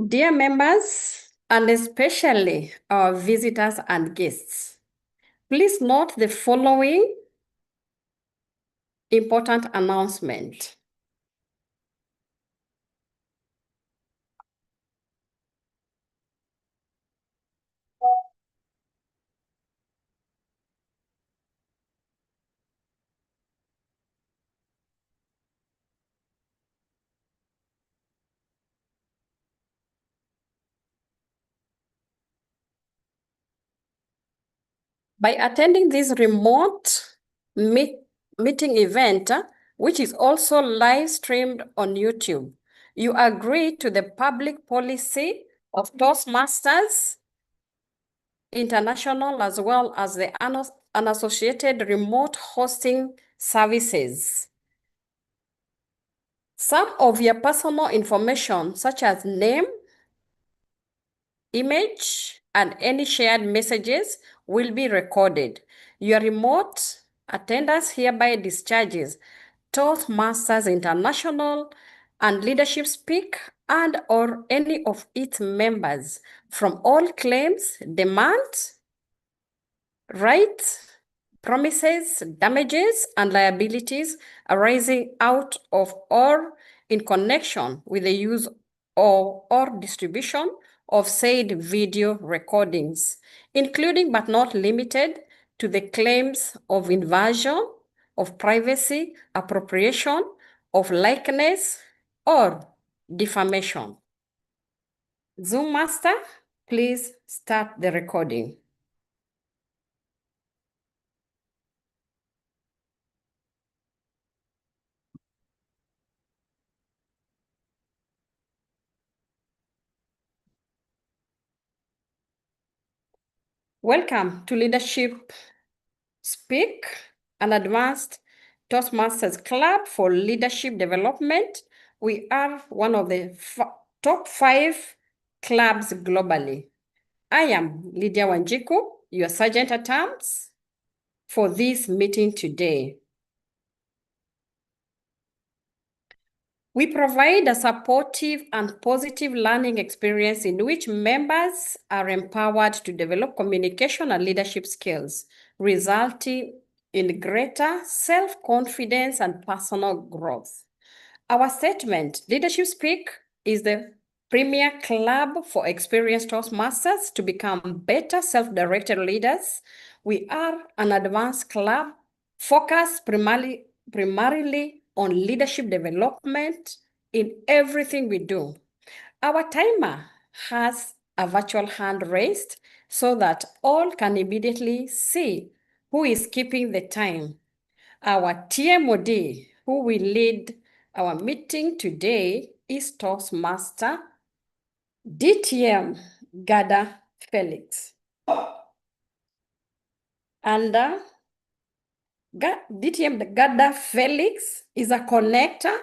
Dear members, and especially our visitors and guests, please note the following important announcement. By attending this remote meeting event, which is also live streamed on YouTube, you agree to the public policy of Toastmasters International, as well as the unassociated remote hosting services. Some of your personal information, such as name, image, and any shared messages, will be recorded. Your remote attendance hereby discharges Toastmasters International and Leadership Speak and or any of its members from all claims, demands, rights, promises, damages, and liabilities arising out of or in connection with the use or distribution of said video recordings, including but not limited to the claims of invasion of privacy, appropriation of likeness, or defamation. Zoom master, please start the recording. Welcome to Leadership Speak, an advanced Toastmasters Club for leadership development. We are one of the top 5 clubs globally. I am Lydia Wanjiku, your Sergeant at Arms for this meeting today. We provide a supportive and positive learning experience in which members are empowered to develop communication and leadership skills, resulting in greater self-confidence and personal growth. Our statement, Leadership Speak, is the premier club for experienced Toastmasters to become better self-directed leaders. We are an advanced club focused primarily on leadership development in everything we do. Our timer has a virtual hand raised so that all can immediately see who is keeping the time. Our TMOD, who will lead our meeting today, is Toastmaster DTM Guerdah Felix. And DTM Guerdah Felix is a connector,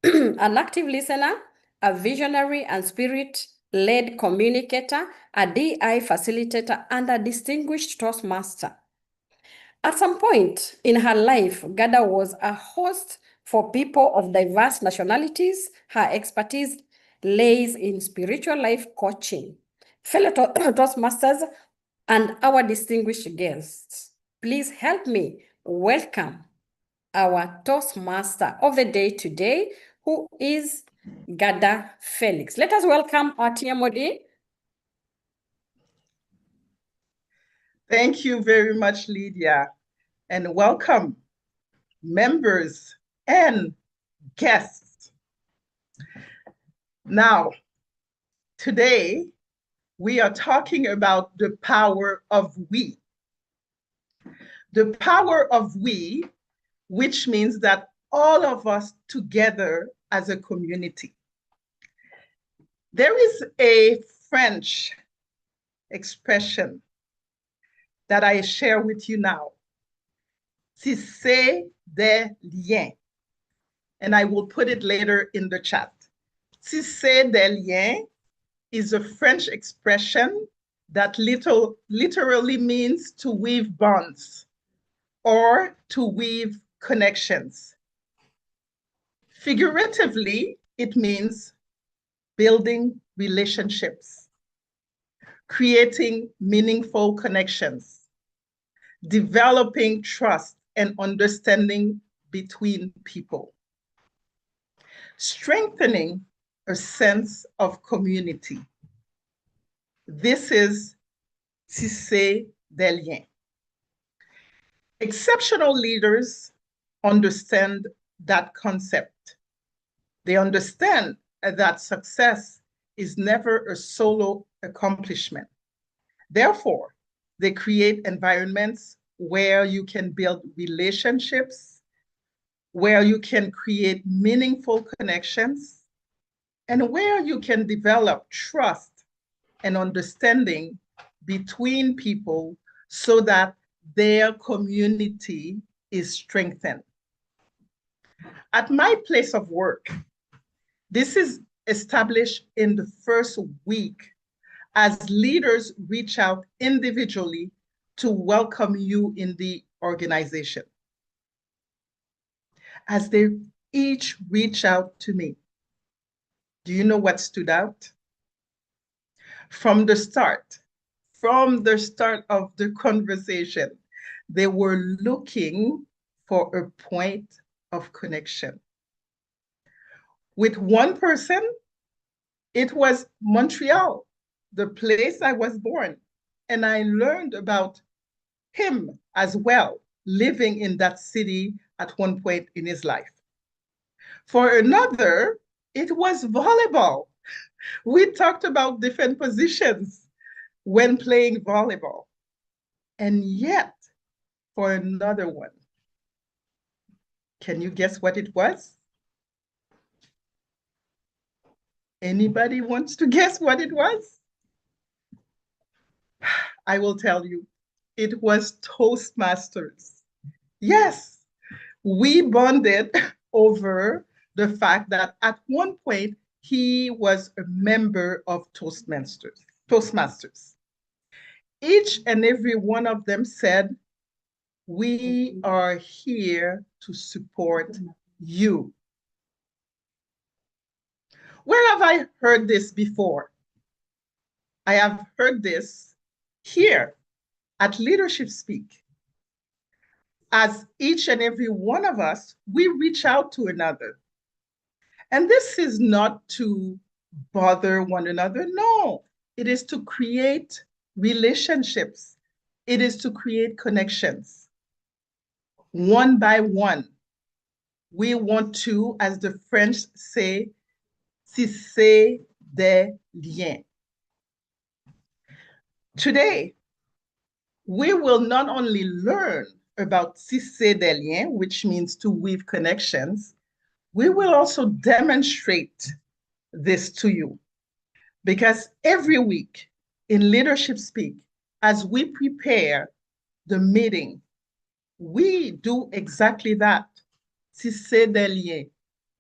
an active listener, a visionary and spirit-led communicator, a DI facilitator, and a distinguished Toastmaster. At some point in her life, Guerdah was a host for people of diverse nationalities. Her expertise lays in spiritual life coaching. Fellow Toastmasters and our distinguished guests, please help me welcome our Toastmaster of the day today, who is Guerdah Felix. Let us welcome our TMOD. Thank you very much, Lydia, and welcome members and guests. Now, today, we are talking about the power of we. The power of we, which means that all of us together as a community. There is a French expression that I share with you now. Tisser des liens. And I will put it later in the chat. Tisser des liens is a French expression that literally means to weave bonds or to weave connections. Figuratively, it means building relationships, creating meaningful connections, developing trust and understanding between people, strengthening a sense of community. This is tisser des liens. Exceptional leaders understand that concept. They understand that success is never a solo accomplishment. Therefore, they create environments where you can build relationships, where you can create meaningful connections, and where you can develop trust and understanding between people so that their community is strengthened. At my place of work, this is established in the first week as leaders reach out individually to welcome you in the organization. As they each reach out to me, do you know what stood out? From the start of the conversation, they were looking for a point of connection. With one person, it was Montreal, the place I was born, and I learned about him as well, living in that city at one point in his life. For another, it was volleyball. We talked about different positions when playing volleyball. And yet, for another one, can you guess what it was? Anybody wants to guess what it was? I will tell you, it was Toastmasters. Yes, we bonded over the fact that at one point he was a member of Toastmasters. Each and every one of them said, "We are here to support you." Where have I heard this before? I have heard this here at Leadership Speak. As each and every one of us, we reach out to another. And this is not to bother one another. No, it is to create relationships. It is to create connections. One by one, we want to, as the French say, tisser des liens. Today, we will not only learn about tisser des liens, which means to weave connections, we will also demonstrate this to you. Because every week in Leadership Speak, as we prepare the meeting, we do exactly that, tisser des liens,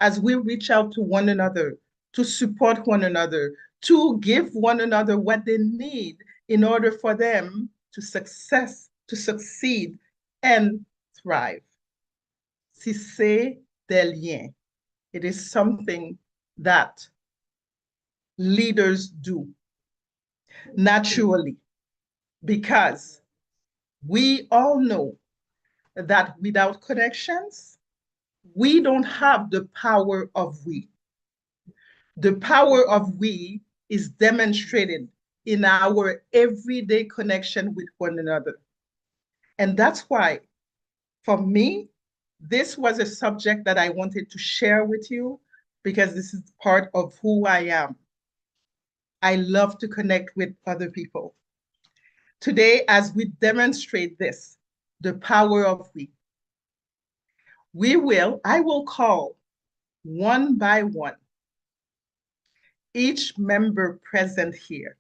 as we reach out to one another, to support one another, to give one another what they need in order for them to succeed and thrive. Tisser des liens. It is something that leaders do naturally, because we all know that without connections, we don't have the power of we. The power of we is demonstrated in our everyday connection with one another. And that's why, for me, this was a subject that I wanted to share with you, because this is part of who I am. I love to connect with other people. Today, as we demonstrate this, the power of I will call one by one each member present here.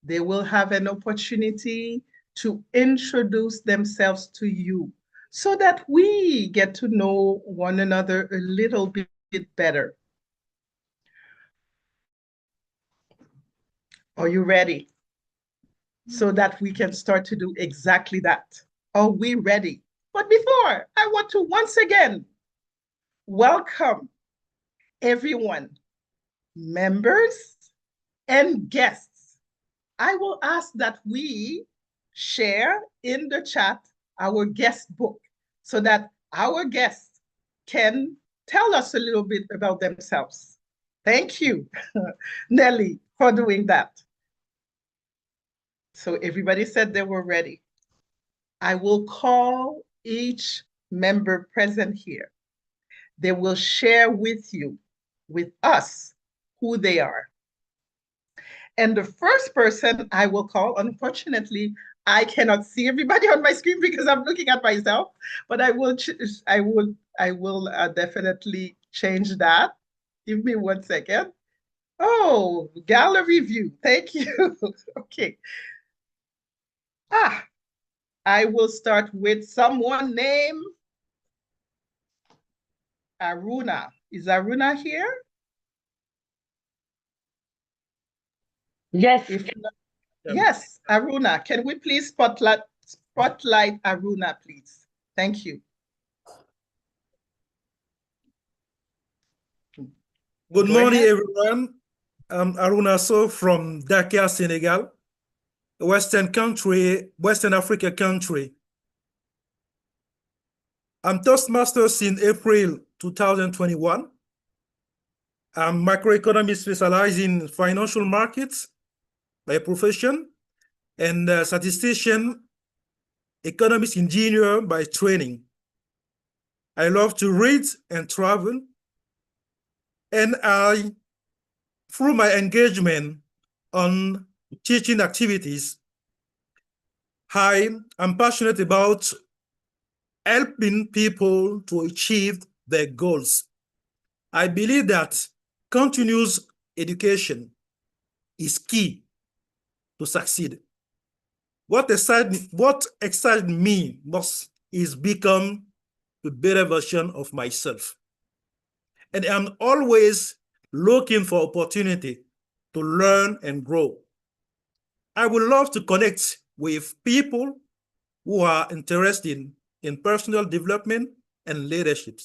They will have an opportunity to introduce themselves to you so that we get to know one another a little bit better. Are you ready? So that we can start to do exactly that. Are we ready? But before, I want to once again welcome everyone, members, and guests. I will ask that we share in the chat our guest book so that our guests can tell us a little bit about themselves. Thank you, Nelly, for doing that. So everybody said they were ready. I will call each member present here. They will share with you, with us, who they are. And the first person I will call, unfortunately, I cannot see everybody on my screen because I'm looking at myself, but I will definitely change that. Give me 1 second. Oh, gallery view. Thank you. Okay. I will start with someone named Arouna. Is Arouna here? Yes. Yes, Arouna. Can we please spotlight Arouna, please? Thank you. Good Go morning, ahead. everyone. I'm Arouna Sow from Dakar, Senegal, a Western Africa country. I'm Toastmaster since April 2021. I'm macroeconomist specialized in financial markets by profession and statistician, economist engineer by training. I love to read and travel, and through my engagement on teaching activities, I'm passionate about helping people to achieve their goals. I believe that continuous education is key to succeed. What excites me most is become a better version of myself. And I'm always looking for opportunity to learn and grow. I would love to connect with people who are interested in personal development and leadership,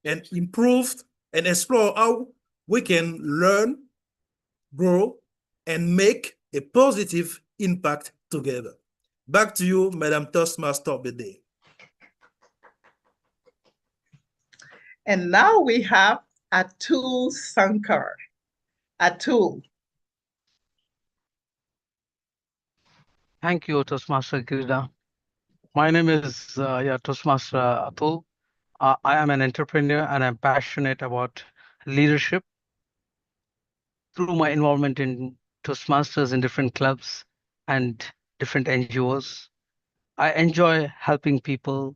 and improve and explore how we can learn, grow, and make a positive impact together. Back to you, Madam Toastmaster of the Day. And now we have Atul Sankar. Atul. Thank you, Toastmaster Guerdah. My name is Toastmaster Atul. I am an entrepreneur and I'm passionate about leadership. Through my involvement in Toastmasters in different clubs and different NGOs, I enjoy helping people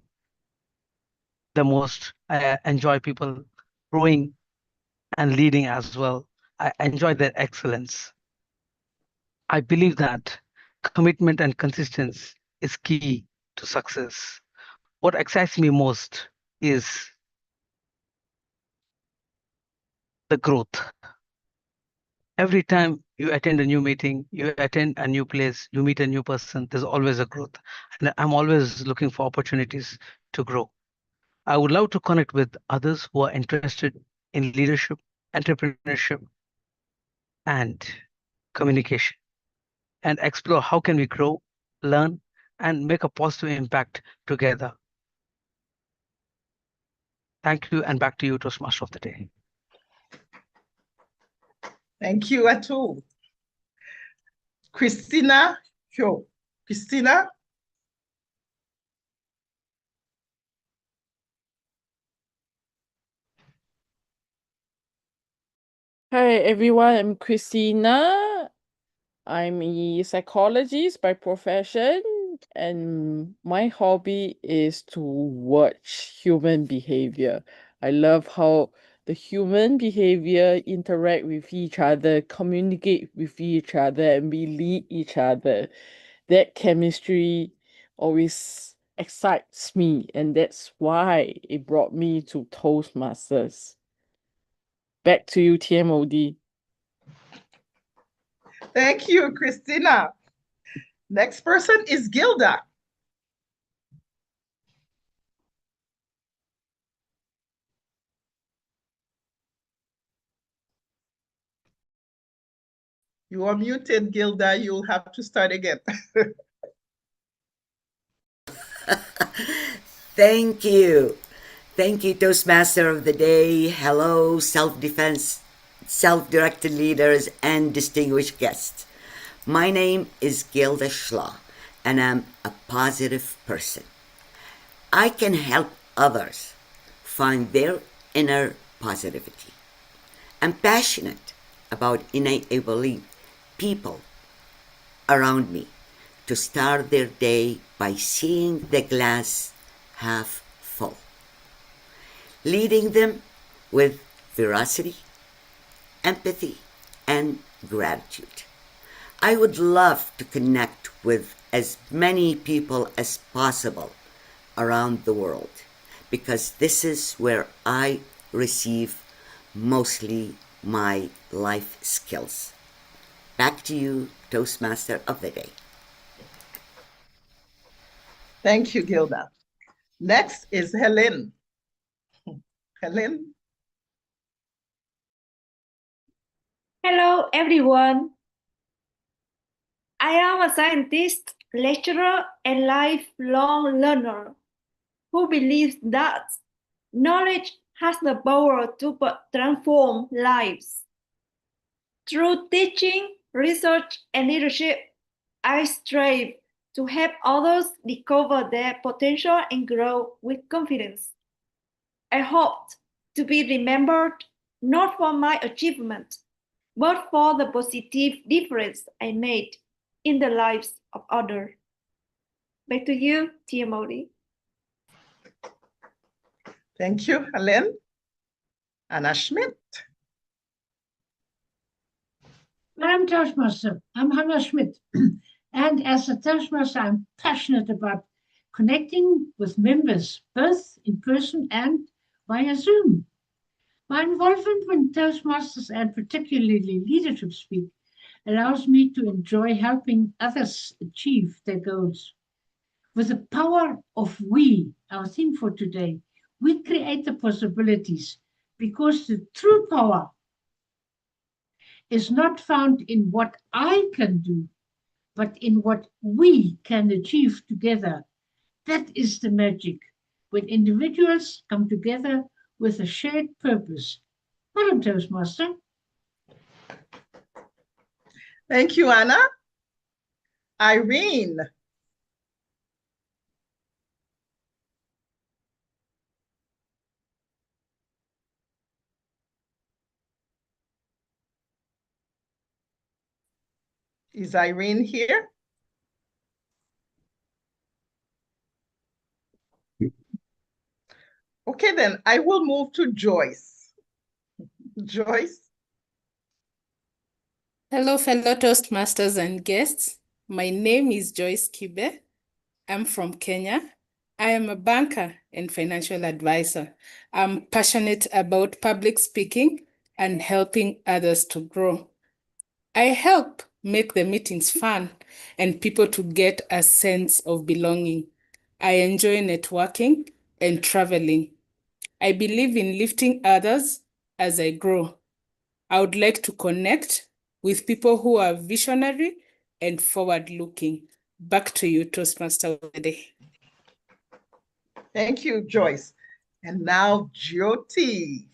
the most. I enjoy people growing and leading as well. I enjoy their excellence. I believe that commitment and consistency is key to success. What excites me most is the growth. Every time you attend a new meeting, you attend a new place, you meet a new person, there's always a growth. And I'm always looking for opportunities to grow. I would love to connect with others who are interested in leadership, entrepreneurship, and communication, and explore how can we grow, learn, and make a positive impact together. Thank you, and back to you, Toastmaster of the Day. Thank you, Atul. Christina Hyo. Christina? Hi everyone, I'm Christina. I'm a psychologist by profession, and my hobby is to watch human behavior. I love how the human behavior interact with each other, communicate with each other, and we lead each other. That chemistry always excites me, and that's why it brought me to Toastmasters. Back to you, TMOD. Thank you, Christina. Next person is Gilda. You are muted, Guerdah. You'll have to start again. Thank you. Thank you, Toastmaster of the Day. Hello, self-defense, self-directed leaders, and distinguished guests. My name is Guerdah, and I'm a positive person. I can help others find their inner positivity. I'm passionate about enabling people around me to start their day by seeing the glass half full, leading them with veracity, empathy, and gratitude. I would love to connect with as many people as possible around the world because this is where I receive mostly my life skills. Back to you, Toastmaster of the Day. Thank you, Guerdah. Next is Helen. Helen. Hello, everyone. I am a scientist, lecturer, and lifelong learner who believes that knowledge has the power to transform lives. Through teaching, research, and leadership, I strive to help others discover their potential and grow with confidence. I hope to be remembered not for my achievement, but for the positive difference I made in the lives of others. Back to you, TMOD. Thank you, Helen. Anna Schmidt. Madam Toastmaster, I'm Hannah Schmidt. And as a Toastmaster, I'm passionate about connecting with members, both in person and via Zoom. My involvement with Toastmasters and particularly leadership speak allows me to enjoy helping others achieve their goals. With the power of we, our theme for today, we create the possibilities because the true power is not found in what I can do, but in what we can achieve together. That is the magic, when individuals come together with a shared purpose. Madam Toastmaster. Thank you, Anna. Irene. Is Irene here? Okay, then I will move to Joyce. Joyce. Hello, fellow Toastmasters and guests. My name is Joyce Kibe. I'm from Kenya. I am a banker and financial advisor. I'm passionate about public speaking and helping others to grow. I help make the meetings fun and people to get a sense of belonging. I enjoy networking and traveling. I believe in lifting others as I grow. I would like to connect with people who are visionary and forward-looking. Back to you, Toastmaster of the Day. Thank you, Joyce. And now, Jyoti.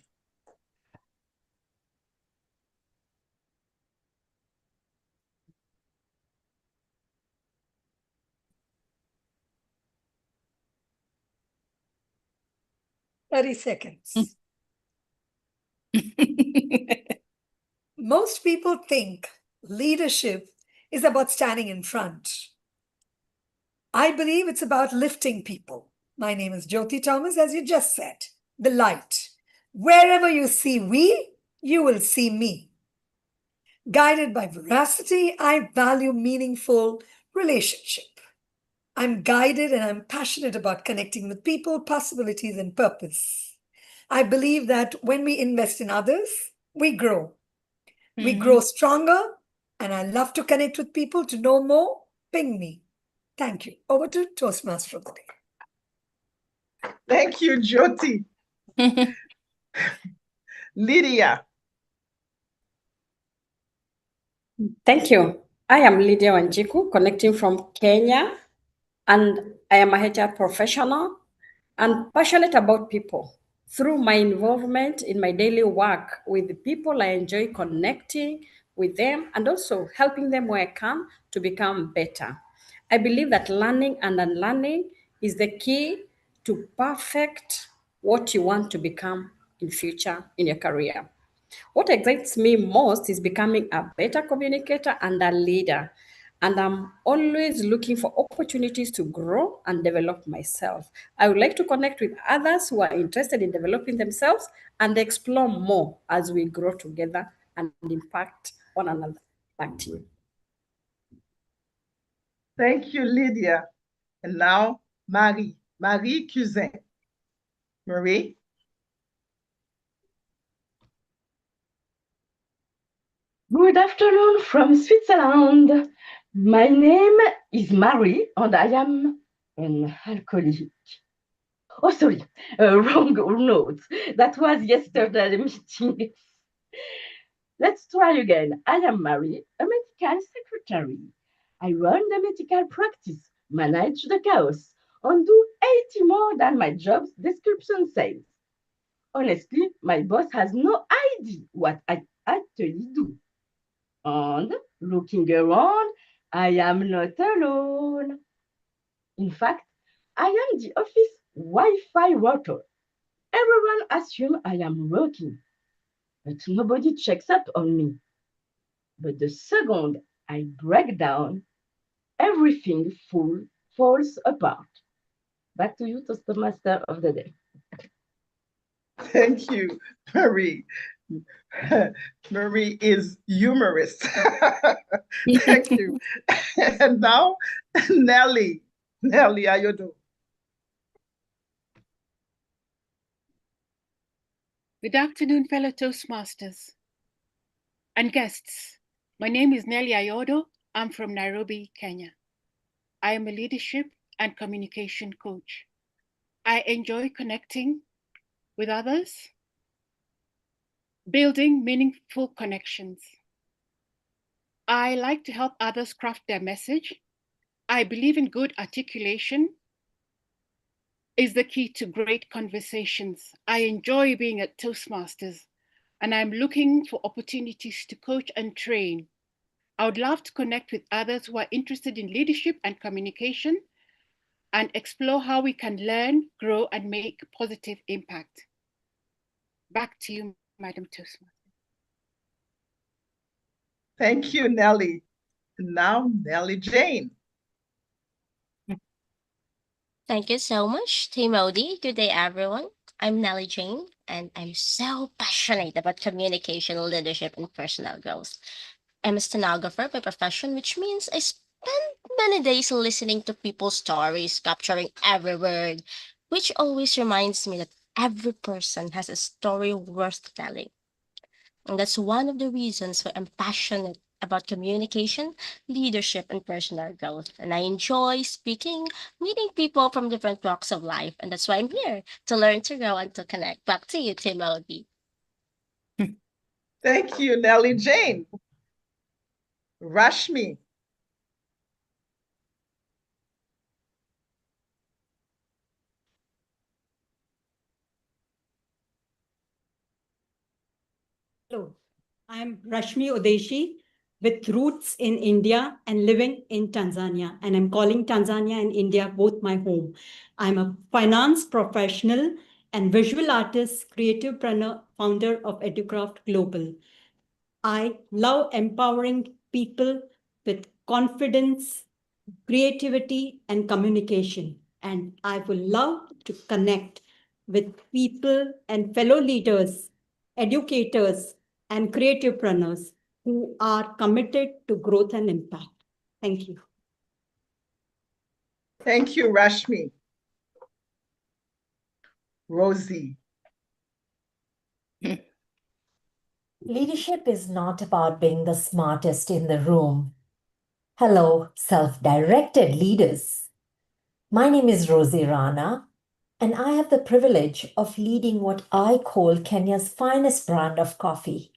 Seconds. Most people think leadership is about standing in front. I believe it's about lifting people. My name is Jyoti Thomas, as you just said, the light. Wherever you see we, you will see me. Guided by veracity, I value meaningful relationship. I'm guided and I'm passionate about connecting with people, possibilities, and purpose. I believe that when we invest in others, we grow. We grow stronger, and I love to connect with people. To know more, ping me. Thank you. Over to Toastmaster of the Day. Thank you, Jyoti. Lydia. Thank you. I am Lydia Wanjiku, connecting from Kenya, and I am a HR professional and passionate about people. Through my involvement in my daily work with the people, I enjoy connecting with them and also helping them where I can to become better. I believe that learning and unlearning is the key to perfect what you want to become in future in your career. What excites me most is becoming a better communicator and a leader. And I'm always looking for opportunities to grow and develop myself. I would like to connect with others who are interested in developing themselves and explore more as we grow together and impact one another. Back to you. Thank you, Lydia. And now, Marie Cusin. Marie? Good afternoon from Switzerland. My name is Marie and I am an alcoholic. Oh, sorry, wrong note. That was yesterday's meeting. Let's try again. I am Marie, a medical secretary. I run the medical practice, manage the chaos, and do 80 more than my job description says. Honestly, my boss has no idea what I actually do. And looking around, I am not alone. In fact, I am the office Wi-Fi router. Everyone assumes I am working, but nobody checks up on me. But the second I break down, everything falls apart. Back to you, Toastmaster of the day. Thank you, Marie. Marie is humorous. Thank you. And now, Nelly Ayodo. Good afternoon, fellow Toastmasters and guests. My name is Nelly Ayodo. I'm from Nairobi, Kenya. I am a leadership and communication coach. I enjoy connecting with others, building meaningful connections. I like to help others craft their message. I believe in good articulation is the key to great conversations. I enjoy being at Toastmasters, and I'm looking for opportunities to coach and train. I would love to connect with others who are interested in leadership and communication and explore how we can learn, grow, and make positive impact. Back to you, Madam Toastmaster. Thank you, Nelly. Now, Nelly Jane. Thank you so much, TMOD. Good day, everyone. I'm Nellie Jane, and I'm so passionate about communication, leadership, and personal growth. I'm a stenographer by profession, which means I spend many days listening to people's stories, capturing every word, which always reminds me that every person has a story worth telling. And that's one of the reasons why I'm passionate about communication, leadership, and personal growth. And I enjoy speaking, meeting people from different walks of life. And that's why I'm here to learn, to grow, and to connect. Back to you, Tim Melody. Thank you, Nelly Jane. Rashmi. Hello, I'm Rashmi Udeshi with roots in India and living in Tanzania. And I'm calling Tanzania and India both my home. I'm a finance professional and visual artist, creativepreneur, founder of EduCraft Global. I love empowering people with confidence, creativity, and communication. And I would love to connect with people and fellow leaders, educators, and creativepreneurs who are committed to growth and impact. Thank you. Thank you, Rashmi. Rozy. Leadership is not about being the smartest in the room. Hello, self-directed leaders. My name is Rozy Rana, and I have the privilege of leading what I call Kenya's finest brand of coffee,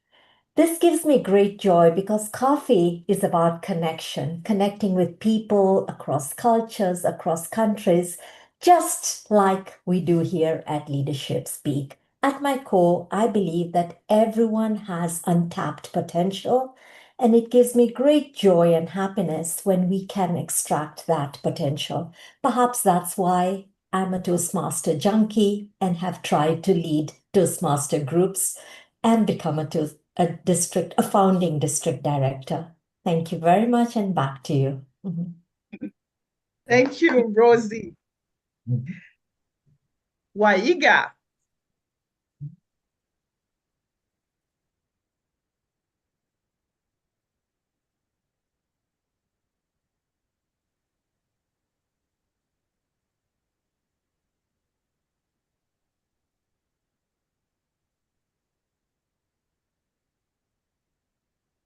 This gives me great joy because coffee is about connection, connecting with people across cultures, across countries, just like we do here at Leadership Speak. At my core, I believe that everyone has untapped potential, and it gives me great joy and happiness when we can extract that potential. Perhaps that's why I'm a Toastmaster junkie and have tried to lead Toastmaster groups and become a founding district director. Thank you very much, and back to you. Thank you, Rozy. Waiga.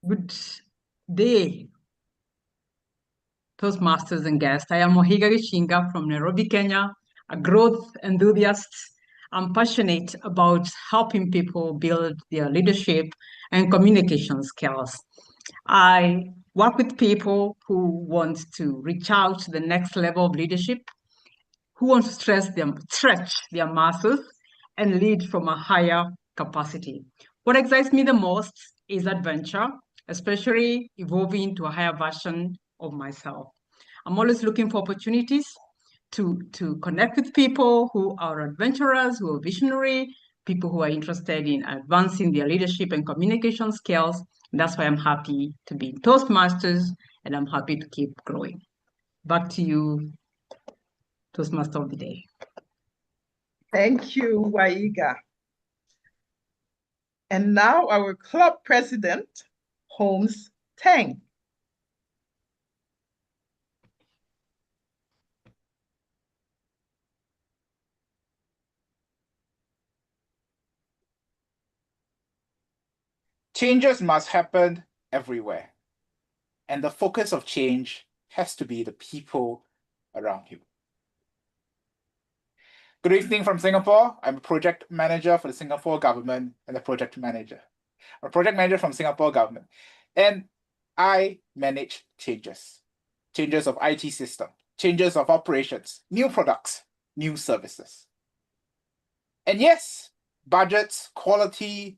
Good day, Toastmasters and guests. I am Mohiga Shinga from Nairobi, Kenya, a growth enthusiast. I'm passionate about helping people build their leadership and communication skills. I work with people who want to reach out to the next level of leadership, who want to stretch their muscles and lead from a higher capacity. What excites me the most is adventure, especially evolving to a higher version of myself. I'm always looking for opportunities to connect with people who are adventurers, who are visionary, people who are interested in advancing their leadership and communication skills. And that's why I'm happy to be in Toastmasters, and I'm happy to keep growing. Back to you, Toastmaster of the Day. Thank you, Waiga. And now our club president, Holmes Tang. Changes must happen everywhere. And the focus of change has to be the people around you. Good evening from Singapore. I'm a project manager for the Singapore government and a project manager. I'm a project manager from Singapore government. And I manage changes. Changes of IT system, changes of operations, new products, new services. And yes, budgets, quality,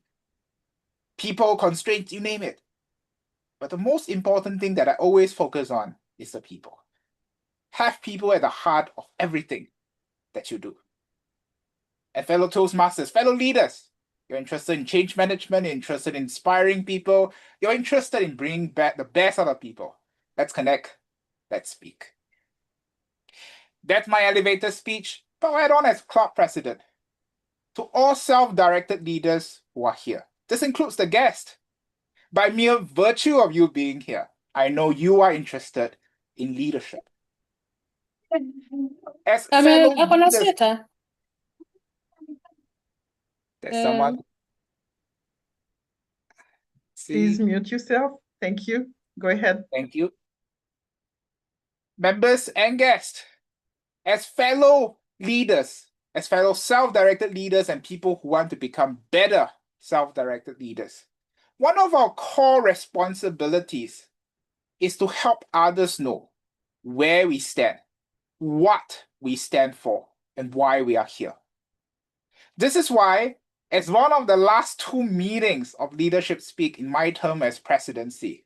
people, constraints, you name it. But the most important thing that I always focus on is the people. Have people at the heart of everything that you do. And fellow Toastmasters, fellow leaders, you're interested in change management, you're interested in inspiring people, you're interested in bringing back the best out of people. Let's connect, let's speak. That's my elevator speech, but right on as club president. To all self-directed leaders who are here, this includes the guest. By mere virtue of you being here, I know you are interested in leadership. As fellow leaders, there's someone. Please mute yourself. Thank you. Go ahead. Thank you. Members and guests, as fellow leaders, as fellow self-directed leaders and people who want to become better self-directed leaders, one of our core responsibilities is to help others know where we stand, what we stand for, and why we are here. This is why, as one of the last 2 meetings of Leadership Speak in my term as presidency,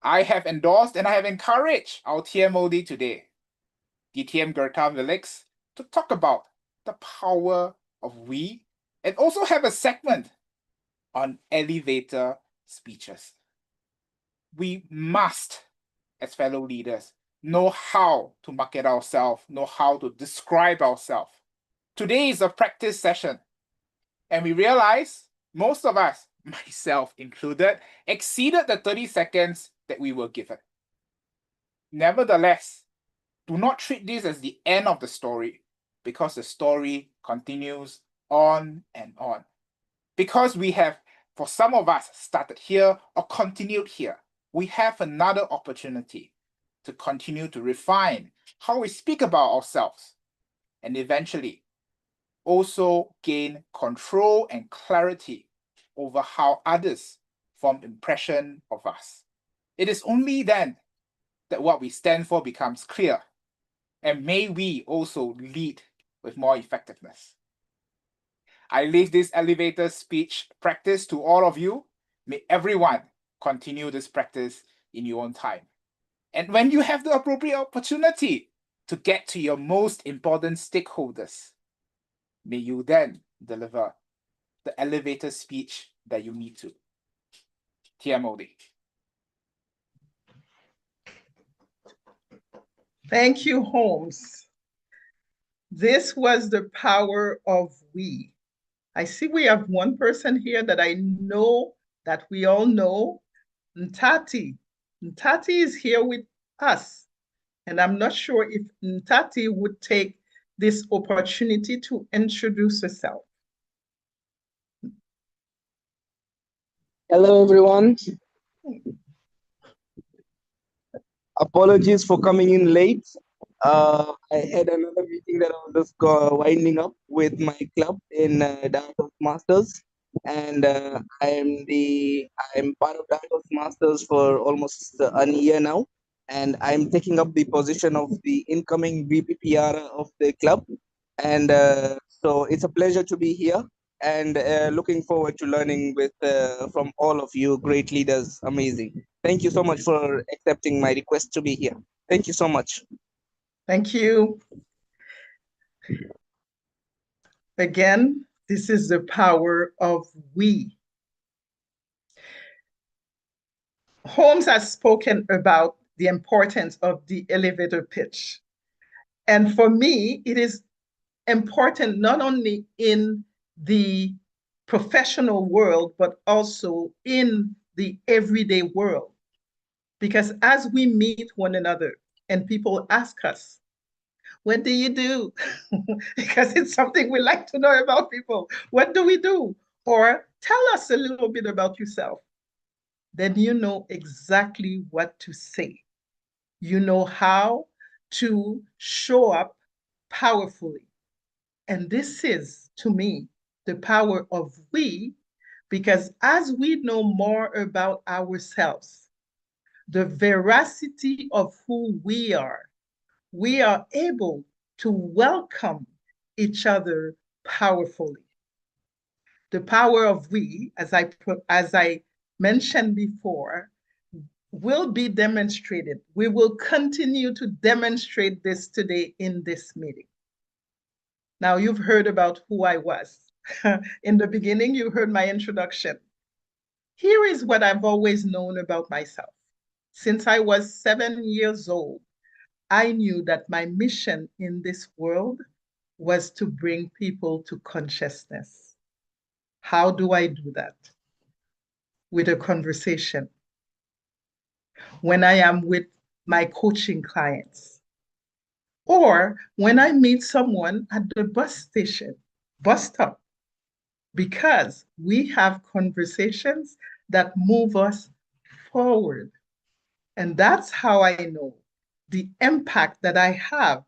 I have endorsed and I have encouraged our TMOD today, DTM Guerdah Felix, to talk about the power of we, and also have a segment on elevator speeches. We must, as fellow leaders, know how to market ourselves, know how to describe ourselves. Today is a practice session, and we realize most of us, myself included, exceeded the 30 seconds that we were given. Nevertheless, do not treat this as the end of the story, because the story continues on and on. Because we have, for some of us, started here or continued here, we have another opportunity to continue to refine how we speak about ourselves, and eventually also gain control and clarity over how others form impression of us. It is only then that what we stand for becomes clear, and may we also lead with more effectiveness. I leave this elevator speech practice to all of you. May everyone continue this practice in your own time. And when you have the appropriate opportunity to get to your most important stakeholders, may you then deliver the elevator speech that you need to. TMOD. Thank you, Holmes. This was the power of we. I see we have one person here that I know that we all know, Ntati. Ntati is here with us. And I'm not sure if Ntati would take this opportunity to introduce herself. Hello, everyone. Apologies for coming in late. I had another meeting that I was just winding up with my club in Dantos Masters, and I'm part of Dantos Masters for almost a year now, and I'm taking up the position of the incoming VPPR of the club, and so it's a pleasure to be here, and looking forward to learning with from all of you great leaders. Amazing. Thank you so much for accepting my request to be here. Thank you so much. Thank you. Again, this is the power of we. Holmes has spoken about the importance of the elevator pitch. And for me, it is important not only in the professional world, but also in the everyday world. Because as we meet one another and people ask us, what do you do? Because it's something we like to know about people. What do we do? Or tell us a little bit about yourself. Then you know exactly what to say. You know how to show up powerfully. And this is, to me, the power of we, because as we know more about ourselves, the veracity of who we are able to welcome each other powerfully. The power of we, as I mentioned before, will be demonstrated. We will continue to demonstrate this today in this meeting. Now, you've heard about who I was. In the beginning, you heard my introduction. Here is what I've always known about myself. Since I was 7 years old, I knew that my mission in this world was to bring people to consciousness. How do I do that? With a conversation. When I am with my coaching clients, or when I meet someone at the bus stop, because we have conversations that move us forward. And that's how I know the impact that I have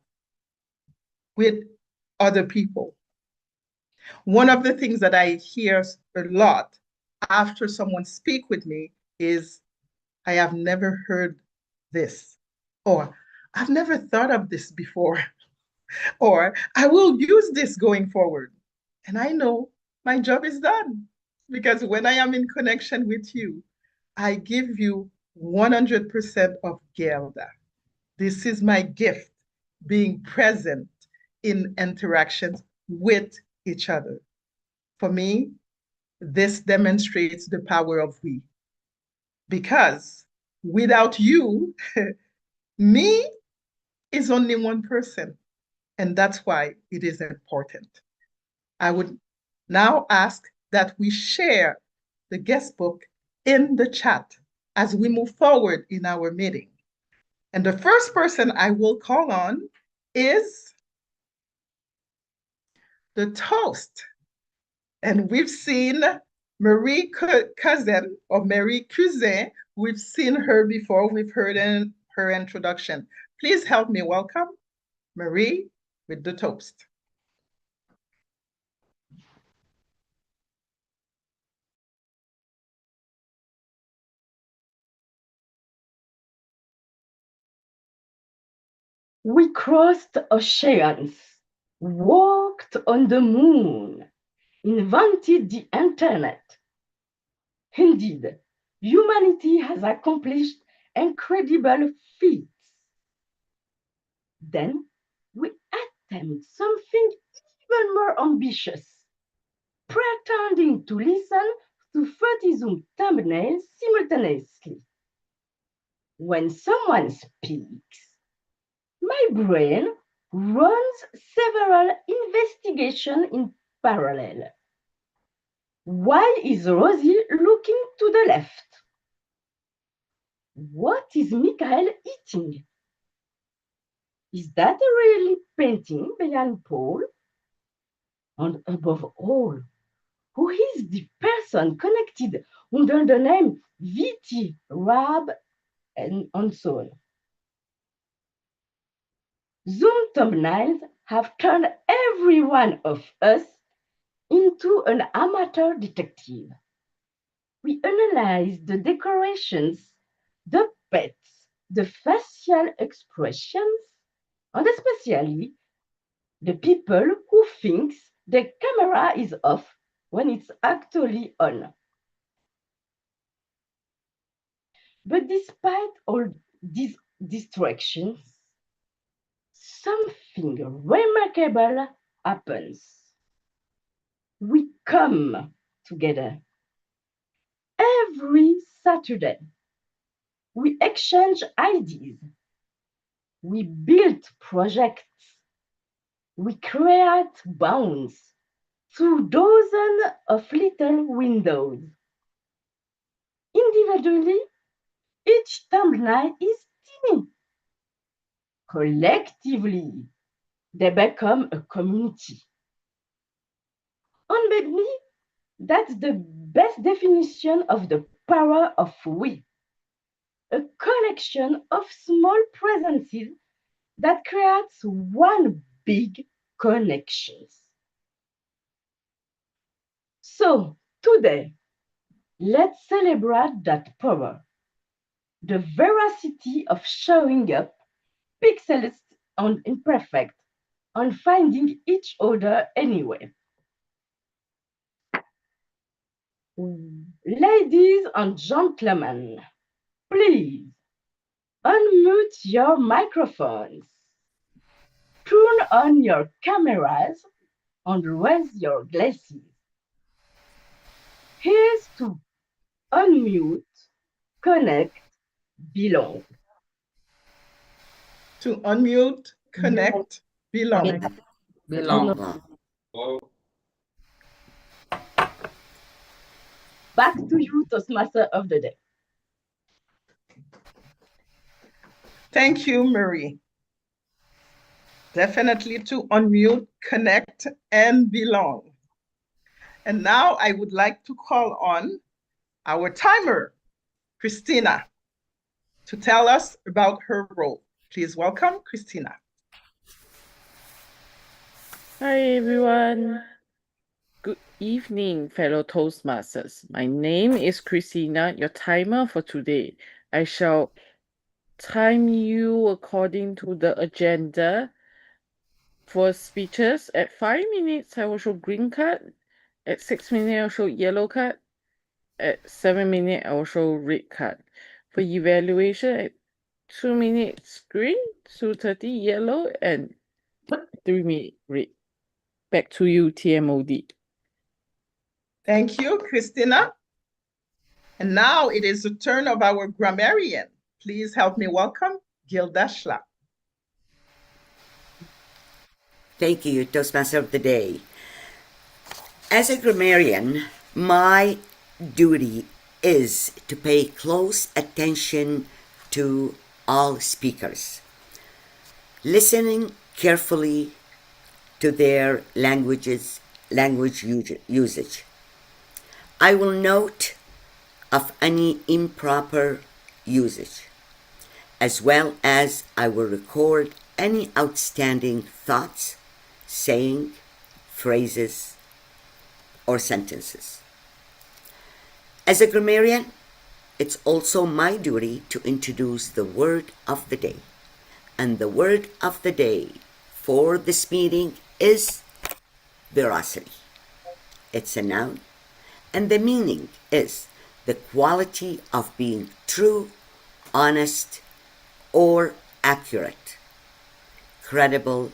with other people. One of the things that I hear a lot after someone speak with me is, I have never heard this, or I've never thought of this before, or I will use this going forward. And I know my job is done, because when I am in connection with you, I give you 100% of Guerdah. This is my gift, being present in interactions with each other. For me, this demonstrates the power of we. Because without you, me is only one person. And that's why it is important. I would now ask that we share the guest book in the chat as we move forward in our meeting. And the first person I will call on is the toast. And we've seen Marie Cousin, or Marie Cusin. We've seen her before. We've heard her introduction. Please help me welcome Marie with the toast. We crossed oceans, walked on the moon, invented the internet. Indeed, humanity has accomplished incredible feats. Then we attempt something even more ambitious, pretending to listen to 30 Zoom thumbnails simultaneously. When someone speaks, my brain runs several investigations in parallel. Why is Rosie looking to the left? What is Michael eating? Is that a really painting behind Paul? And above all, who is the person connected under the name VT, Rab, and so on? Zoom thumbnails have turned every one of us into an amateur detective. We analyze the decorations, the pets, the facial expressions, and especially the people who thinks the camera is off when it's actually on. But despite all these distractions, something remarkable happens. We come together every Saturday. We exchange ideas. We build projects. We create bonds through dozens of little windows. Individually, each thumbnail is teeny. Collectively, they become a community. And maybe that's the best definition of the power of we. A collection of small presences that creates one big connection. So today, let's celebrate that power. The veracity of showing up, pixels and imperfect, and finding each other anyway. Ladies and gentlemen, please unmute your microphones, turn on your cameras, and raise your glasses. Here's to unmute, connect, belong. To unmute, connect, belong. Belong. Back to you, Toastmaster of the Day. Thank you, Marie. Definitely to unmute, connect, and belong. And now I would like to call on our timer, Christina, to tell us about her role. Please welcome Christina. Hi, everyone. Good evening, fellow Toastmasters. My name is Christina, your timer for today. I shall time you according to the agenda. For speeches, at 5 minutes, I will show green card. At 6 minutes, I will show yellow card. At 7 minutes, I will show red card. For evaluation, at 2 minutes, green, 2:30, yellow, and 3 minutes, red. Back to you, TMOD. Thank you, Christina. And now it is the turn of our grammarian. Please help me welcome Guerdah. Thank you, Toastmaster of the Day. As a grammarian, my duty is to pay close attention to all speakers, listening carefully to their language usage. I will note of any improper usage, as well as I will record any outstanding thoughts, saying, phrases, or sentences. As a grammarian, it's also my duty to introduce the word of the day. And the word of the day for this meeting is veracity. It's a noun, and the meaning is the quality of being true, honest, or accurate, credible.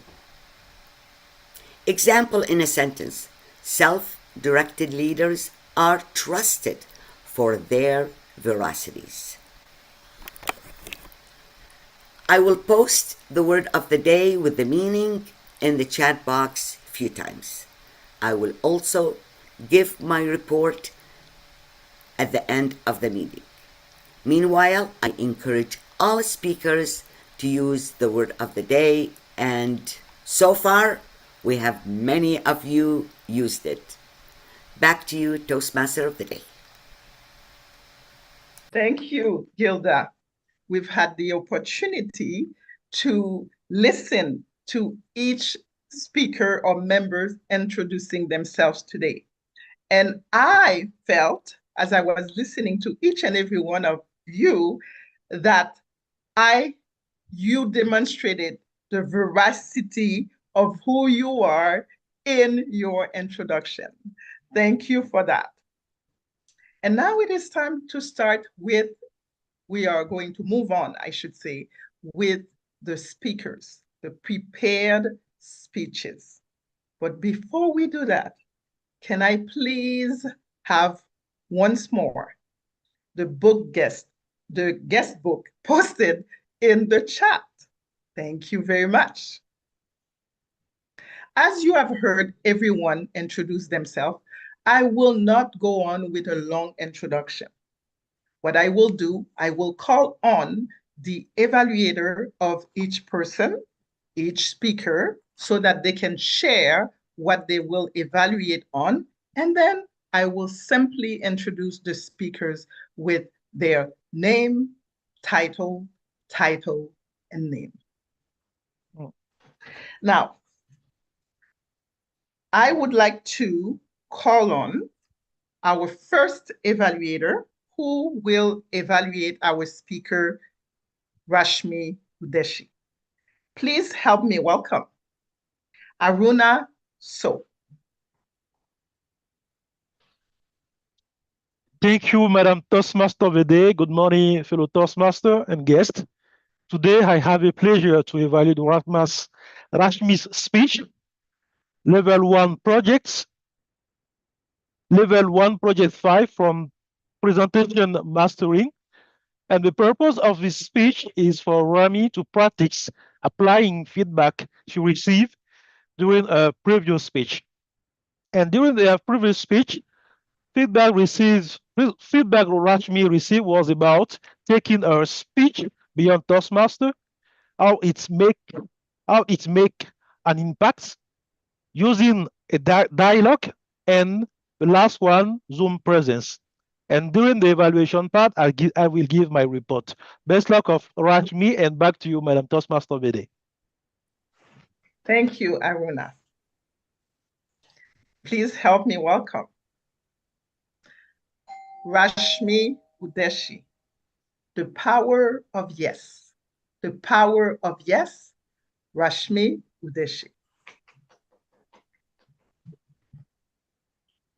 Example in a sentence: self-directed leaders are trusted for their veracities. I will post the word of the day with the meaning in the chat box a few times. I will also give my report at the end of the meeting. Meanwhile, I encourage all speakers to use the word of the day, and so far, we have many of you used it. Back to you, Toastmaster of the Day. Thank you, Guerdah. We've had the opportunity to listen to each speaker or members introducing themselves today. And I felt, as I was listening to each and every one of you, that you demonstrated the veracity of who you are in your introduction. Thank you for that. And now it is time to start with, we are going to move on, I should say, with the speakers, the prepared speeches. But before we do that, can I please have once more the guest book posted in the chat? Thank you very much. As you have heard everyone introduce themselves, I will not go on with a long introduction. What I will do, I will call on the evaluator of each person, each speaker, so that they can share what they will evaluate on, and then I will simply introduce the speakers with their name, title, and name. Now, I would like to call on our first evaluator, who will evaluate our speaker, Rashmi Udeshi. Please help me welcome Arouna Sow. Thank you, Madam Toastmaster of the Day. Good morning, fellow Toastmaster and guests. Today, I have a pleasure to evaluate Rashmi's speech, Level 1 projects, Level 1 Project 5 from Presentation Mastering. And the purpose of this speech is for Rami to practice applying feedback she received during a previous speech. And during the previous speech, feedback Rashmi received was about taking her speech beyond Toastmaster, how it make an impact, using a dialogue, and the last one, Zoom presence. And during the evaluation part, I will give my report. Best luck of Rashmi, and back to you, Madam Toastmaster of the Day. Thank you, Arouna. Please help me welcome Rashmi Udeshi. The power of yes. The power of yes, Rashmi Udeshi.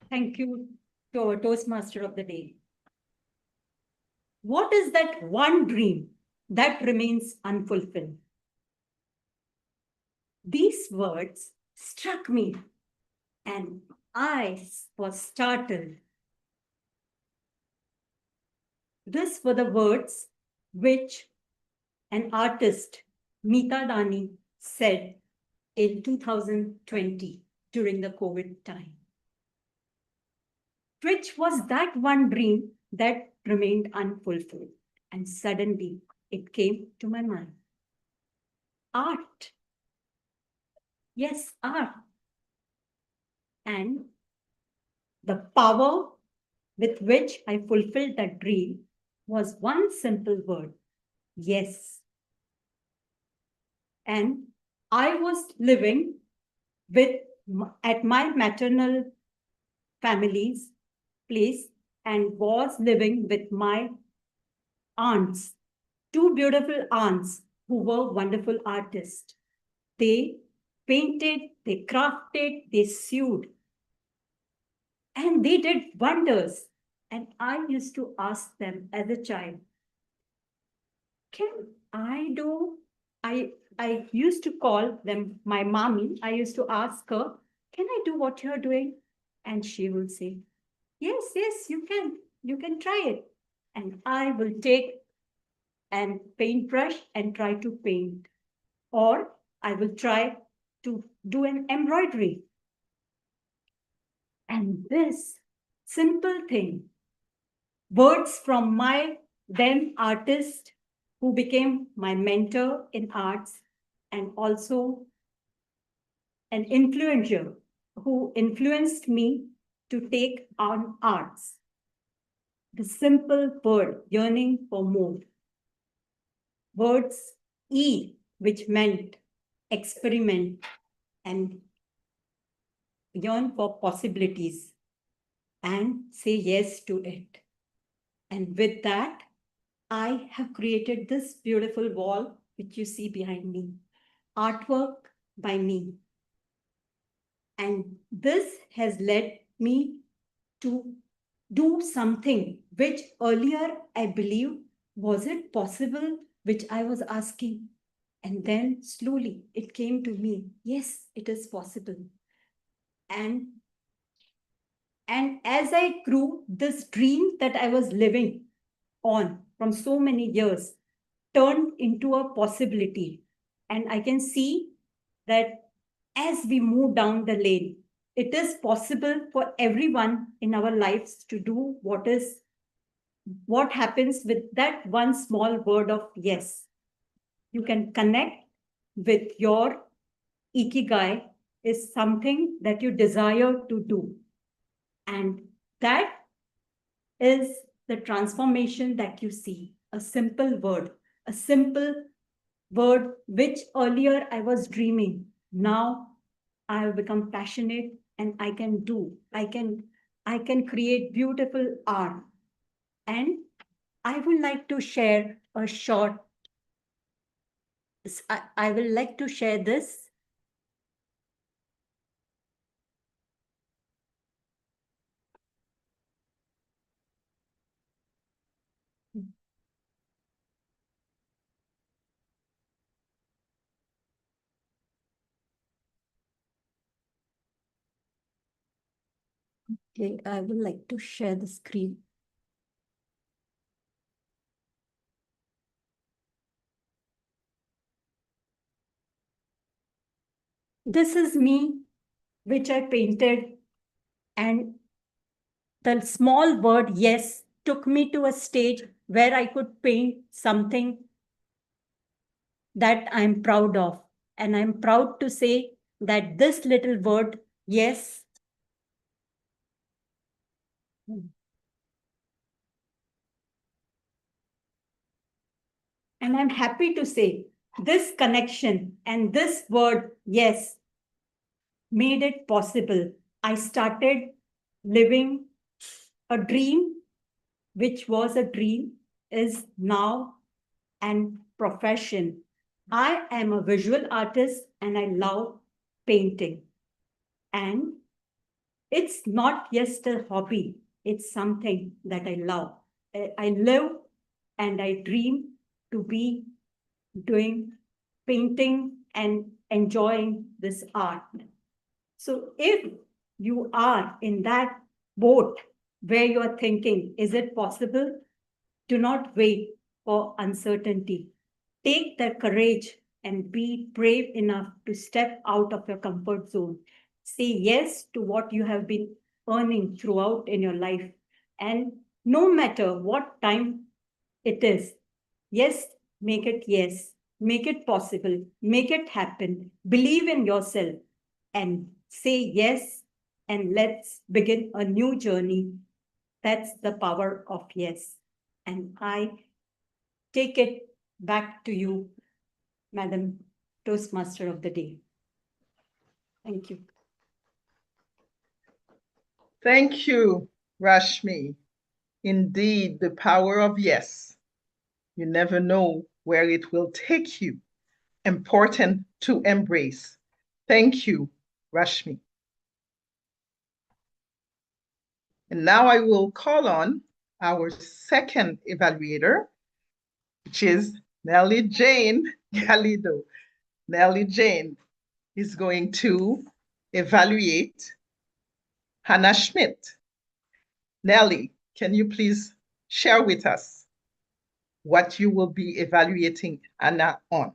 Thank you to our Toastmaster of the Day. What is that one dream that remains unfulfilled? These words struck me, and I was startled. These were the words which an artist, Meeta Dani, said in 2020 during the COVID time. Which was that one dream that remained unfulfilled? And suddenly it came to my mind. Art. Yes, art. And the power with which I fulfilled that dream was one simple word: yes. And I was living at my maternal family's place and was living with my aunts, two beautiful aunts who were wonderful artists. They painted, they crafted, they sewed, and they did wonders. And I used to ask them as a child, can I do? I used to call them my mommy. I used to ask her, can I do what you're doing? And she will say, yes, yes, you can. You can try it. And I will take an paintbrush and try to paint. Or I will try to do an embroidery. And this simple thing, words from my then artist who became my mentor in arts and also an influencer who influenced me to take on arts. The simple word, yearning for more. Words E, which meant experiment and yearn for possibilities and say yes to it. And with that, I have created this beautiful wall, which you see behind me, artwork by me. And this has led me to do something which earlier I believed, was it possible, which I was asking. And then slowly it came to me, yes, it is possible. And as I grew, this dream that I was living on from so many years turned into a possibility. And I can see that as we move down the lane, it is possible for everyone in our lives to do what happens with that one small word of yes. You can connect with your ikigai is something that you desire to do. And that is the transformation that you see, a simple word which earlier I was dreaming. Now I have become passionate and I can create beautiful art. And I would like to share a short, I will like to share this. Okay, I would like to share the screen. This is me, which I painted, and the small word yes took me to a stage where I could paint something that I'm proud of. And I'm proud to say that this little word, yes, and I'm happy to say this connection and this word, yes, made it possible. I started living a dream, which was a dream, is now an profession. I am a visual artist and I love painting. And it's not just a hobby, it's something that I love. I live and I dream to be doing painting and enjoying this art. So if you are in that boat where you are thinking, is it possible? Do not wait for uncertainty. Take the courage and be brave enough to step out of your comfort zone. Say yes to what you have been earning throughout in your life. And no matter what time it is, yes, make it yes. Make it possible. Make it happen. Believe in yourself and say yes. And let's begin a new journey. That's the power of yes. And I take it back to you, Madam Toastmaster of the Day. Thank you. Thank you, Rashmi. Indeed, the power of yes. You never know where it will take you. Important to embrace. Thank you, Rashmi. And now I will call on our second evaluator, which is Nellie Jane Galido. Nellie Jane is going to evaluate Hannah Schmidt. Nellie, can you please share with us what you will be evaluating Hannah on?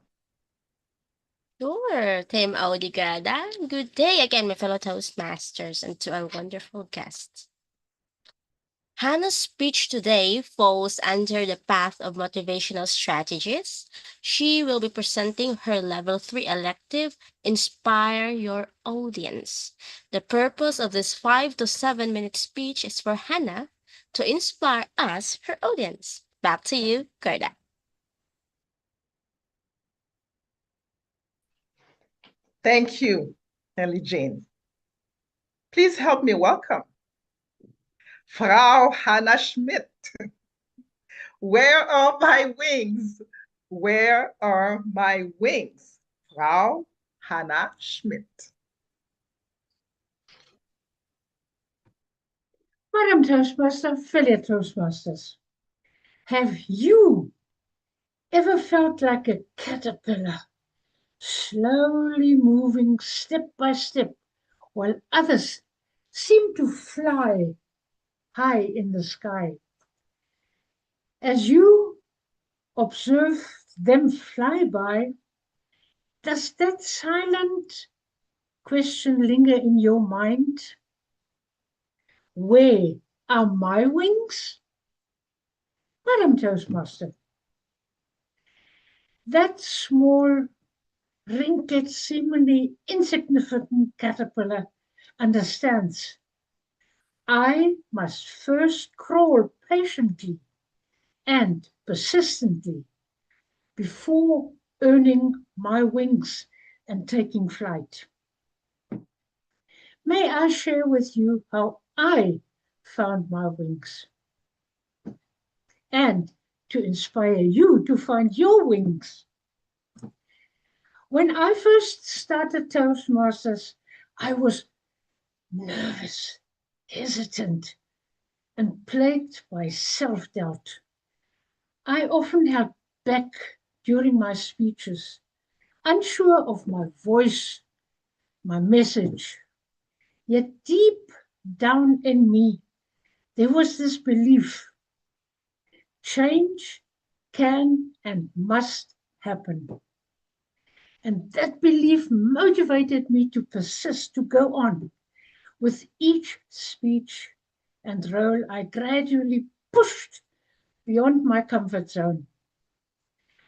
Sure, TMOD Guerdah. Good day again, my fellow Toastmasters, and to our wonderful guests. Hannah's speech today falls under the path of motivational strategies. She will be presenting her Level 3 elective, Inspire Your Audience. The purpose of this 5 to 7 minute speech is for Hannah to inspire us, her audience. Back to you, Guerdah. Thank you, Nellie Jane. Please help me welcome Frau Hannah Schmidt. Where are my wings? Where are my wings? Frau Hannah Schmidt. Madam Toastmaster, fellow Toastmasters, have you ever felt like a caterpillar, slowly moving step by step, while others seem to fly high in the sky? As you observe them fly by, does that silent question linger in your mind? Where are my wings? Madam Toastmaster, that small, wrinkled, seemingly insignificant caterpillar understands. I must first crawl patiently and persistently before earning my wings and taking flight. May I share with you how I found my wings and to inspire you to find your wings. When I first started Toastmasters, I was nervous, hesitant, and plagued by self-doubt. I often held back during my speeches, unsure of my voice, my message. Yet deep down in me, there was this belief: change can and must happen. And that belief motivated me to persist, to go on. With each speech and role, I gradually pushed beyond my comfort zone.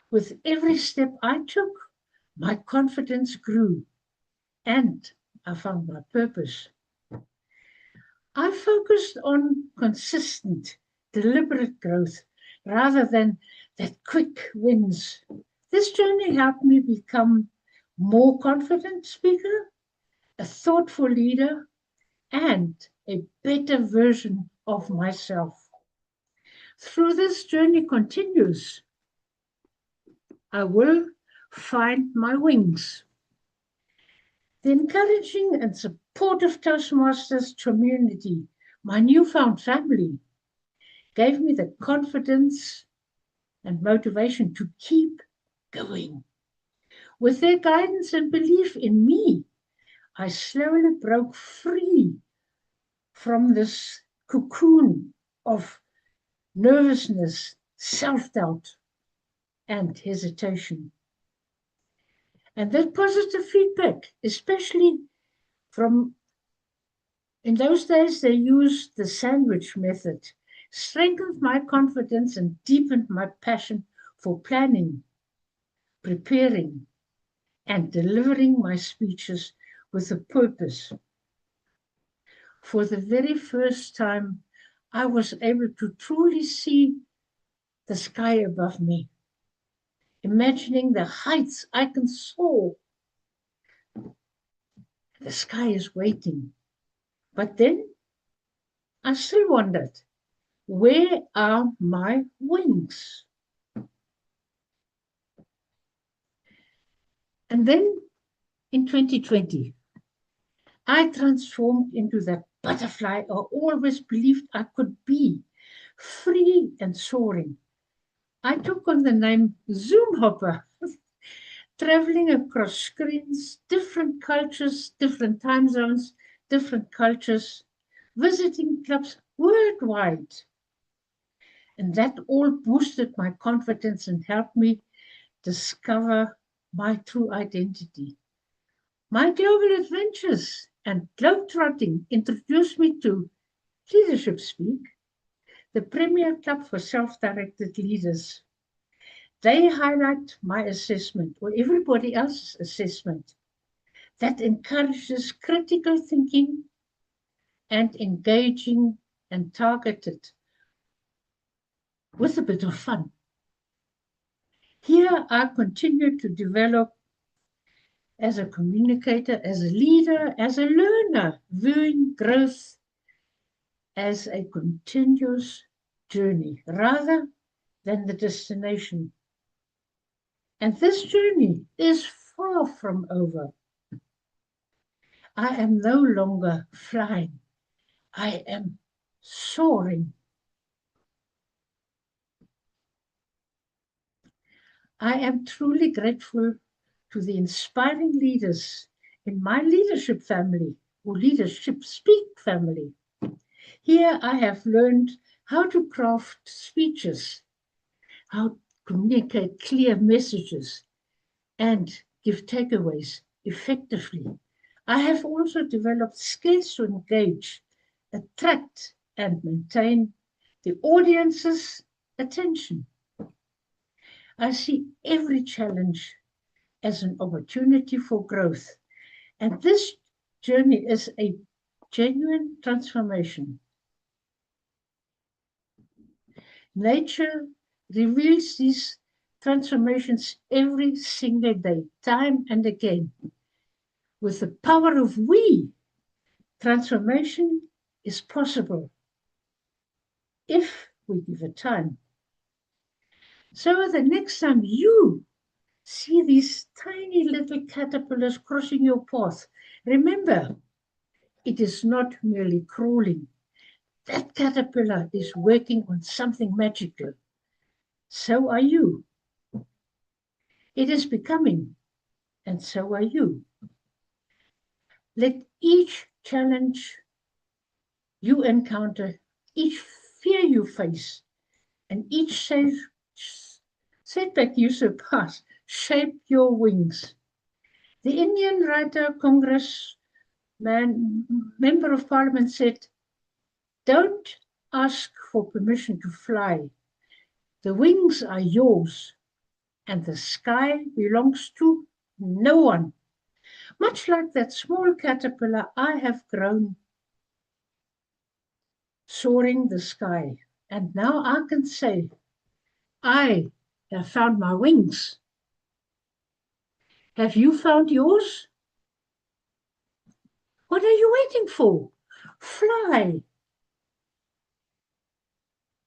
With every step I took, my confidence grew and I found my purpose. I focused on consistent, deliberate growth rather than that quick wins. This journey helped me become a more confident speaker, a thoughtful leader, and a better version of myself. Through this journey continues, I will find my wings. The encouraging and supportive Toastmasters community, my newfound family, gave me the confidence and motivation to keep going. With their guidance and belief in me, I slowly broke free from this cocoon of nervousness, self-doubt, and hesitation. And that positive feedback, especially from, in those days they used the sandwich method, strengthened my confidence and deepened my passion for planning, preparing, and delivering my speeches with a purpose. For the very first time, I was able to truly see the sky above me, imagining the heights I can soar. The sky is waiting. But then I still wondered, where are my wings? And then in 2020, I transformed into that butterfly I always believed I could be, free and soaring. I took on the name Zoom Hopper, traveling across screens, different cultures, different time zones, different cultures, visiting clubs worldwide. And that all boosted my confidence and helped me discover my true identity. My global adventures and globetrotting introduced me to Leadership Speak, the premier club for self-directed leaders. They highlight my assessment or everybody else's assessment that encourages critical thinking and engaging and targeted with a bit of fun. Here I continue to develop as a communicator, as a leader, as a learner, viewing growth as a continuous journey rather than the destination. And this journey is far from over. I am no longer flying. I am soaring. I am truly grateful to the inspiring leaders in my leadership family, or Leadership Speak family. Here I have learned how to craft speeches, how to communicate clear messages, and give takeaways effectively. I have also developed skills to engage, attract, and maintain the audience's attention. I see every challenge as an opportunity for growth, and this journey is a genuine transformation. Nature reveals these transformations every single day, time and again. With the power of we, transformation is possible if we give it time. So the next time you see these tiny little caterpillars crossing your path, remember, it is not merely crawling. That caterpillar is working on something magical. So are you. It is becoming, and so are you. Let each challenge you encounter, each fear you face, and each setback you surpass shape your wings. The Indian writer, member of parliament said, "Don't ask for permission to fly. The wings are yours, and the sky belongs to no one." Much like that small caterpillar, I have grown soaring the sky. And now I can say, I have found my wings. Have you found yours? What are you waiting for? Fly.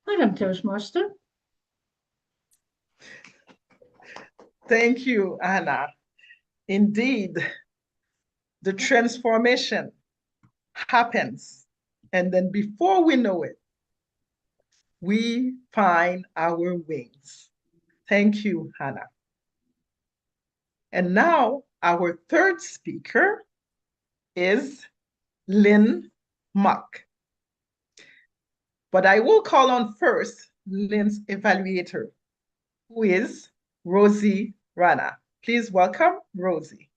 Madam Toastmaster. Thank you, Anna. Indeed, the transformation happens, and then before we know it, we find our wings. Thank you, Hannah. And now our third speaker is Hmok. But I will call on first LS Evaluator, who is Rozy Rana. Please welcome Rozy.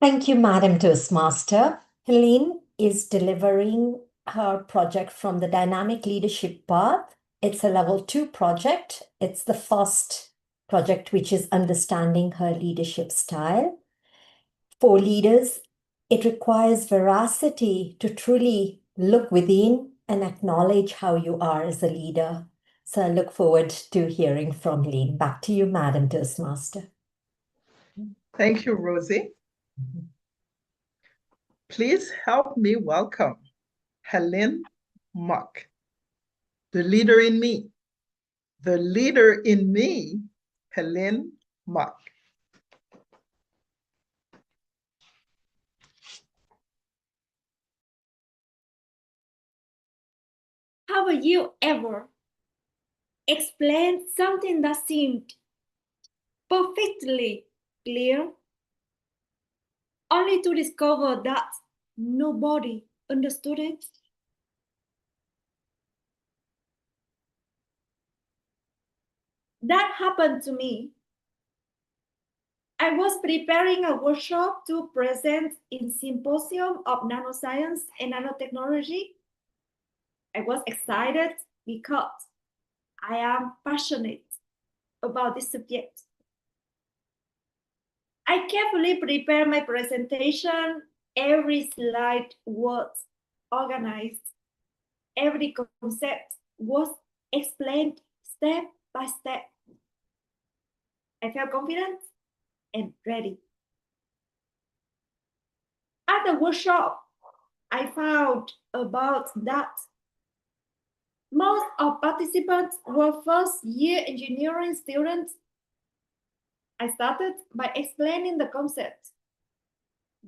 Thank you, Madam Toastmaster. Helene is delivering her project from the Dynamic Leadership Path. It's a level 2 project. It's the first project which is understanding her leadership style. For leaders, it requires veracity to truly look within and acknowledge how you are as a leader. So I look forward to hearing from Helene. Back to you, Madam Toastmaster. Thank you, Rozy. Please help me welcome Hmok, the leader in me. The leader in me, Hmok. Have you ever explained something that seemed perfectly clear, only to discover that nobody understood it? That happened to me. I was preparing a workshop to present in Symposium of Nanoscience and Nanotechnology. I was excited because I am passionate about this subject. I carefully prepared my presentation. Every slide was organized. Every concept was explained step by step. I felt confident and ready. At the workshop, I found about that most of participants were first-year engineering students. I started by explaining the concept,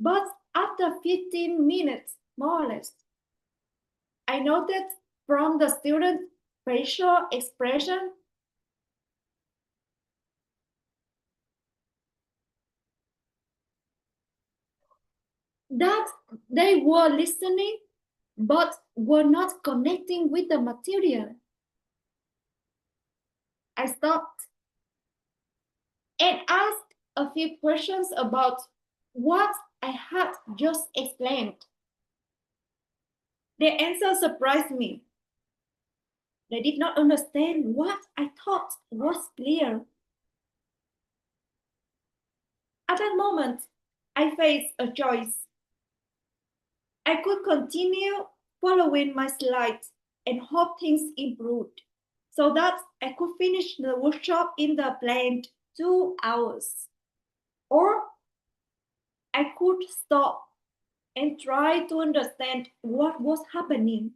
but after 15 minutes, more or less, I noted from the student facial expression that they were listening but were not connecting with the material. I stopped and asked a few questions about what I had just explained. Their answer surprised me. They did not understand what I thought was clear. At that moment, I faced a choice. I could continue following my slides and hope things improved so that I could finish the workshop in the planned 2 hours. Or I could stop and try to understand what was happening,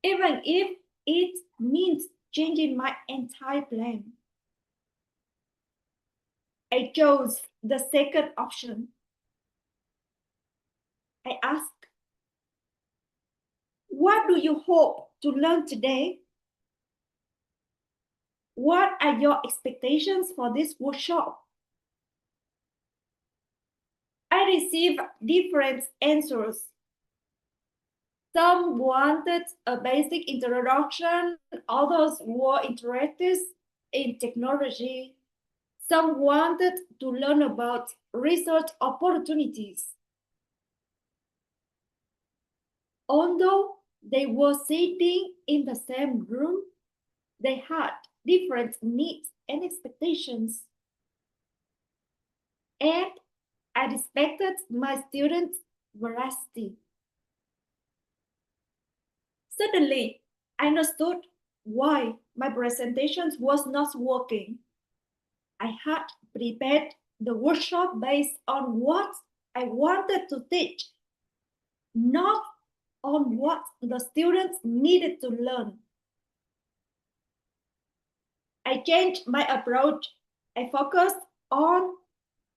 even if it means changing my entire plan. I chose the second option. I asked, what do you hope to learn today? What are your expectations for this workshop? I received different answers. Some wanted a basic introduction, others were interested in technology. Some wanted to learn about research opportunities. Although they were sitting in the same room, they had different needs and expectations. And I respected my students' veracity. Suddenly, I understood why my presentations was not working. I had prepared the workshop based on what I wanted to teach, not on what the students needed to learn. I changed my approach. I focused on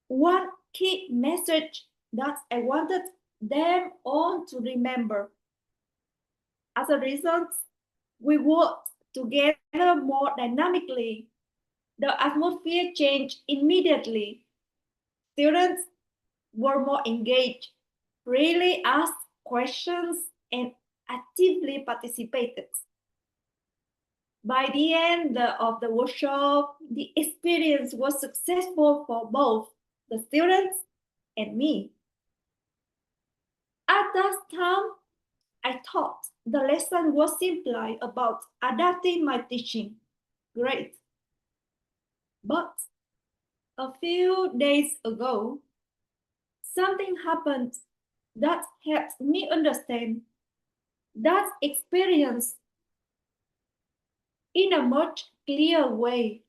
one key message that I wanted them all to remember. As a result, we worked together more dynamically. The atmosphere changed immediately. Students were more engaged, really asked questions, and actively participated. By the end of the workshop, the experience was successful for both the students and me. At that time, I thought the lesson was simply about adapting my teaching. Great. But a few days ago, something happened that helped me understand that experience in a much clearer way.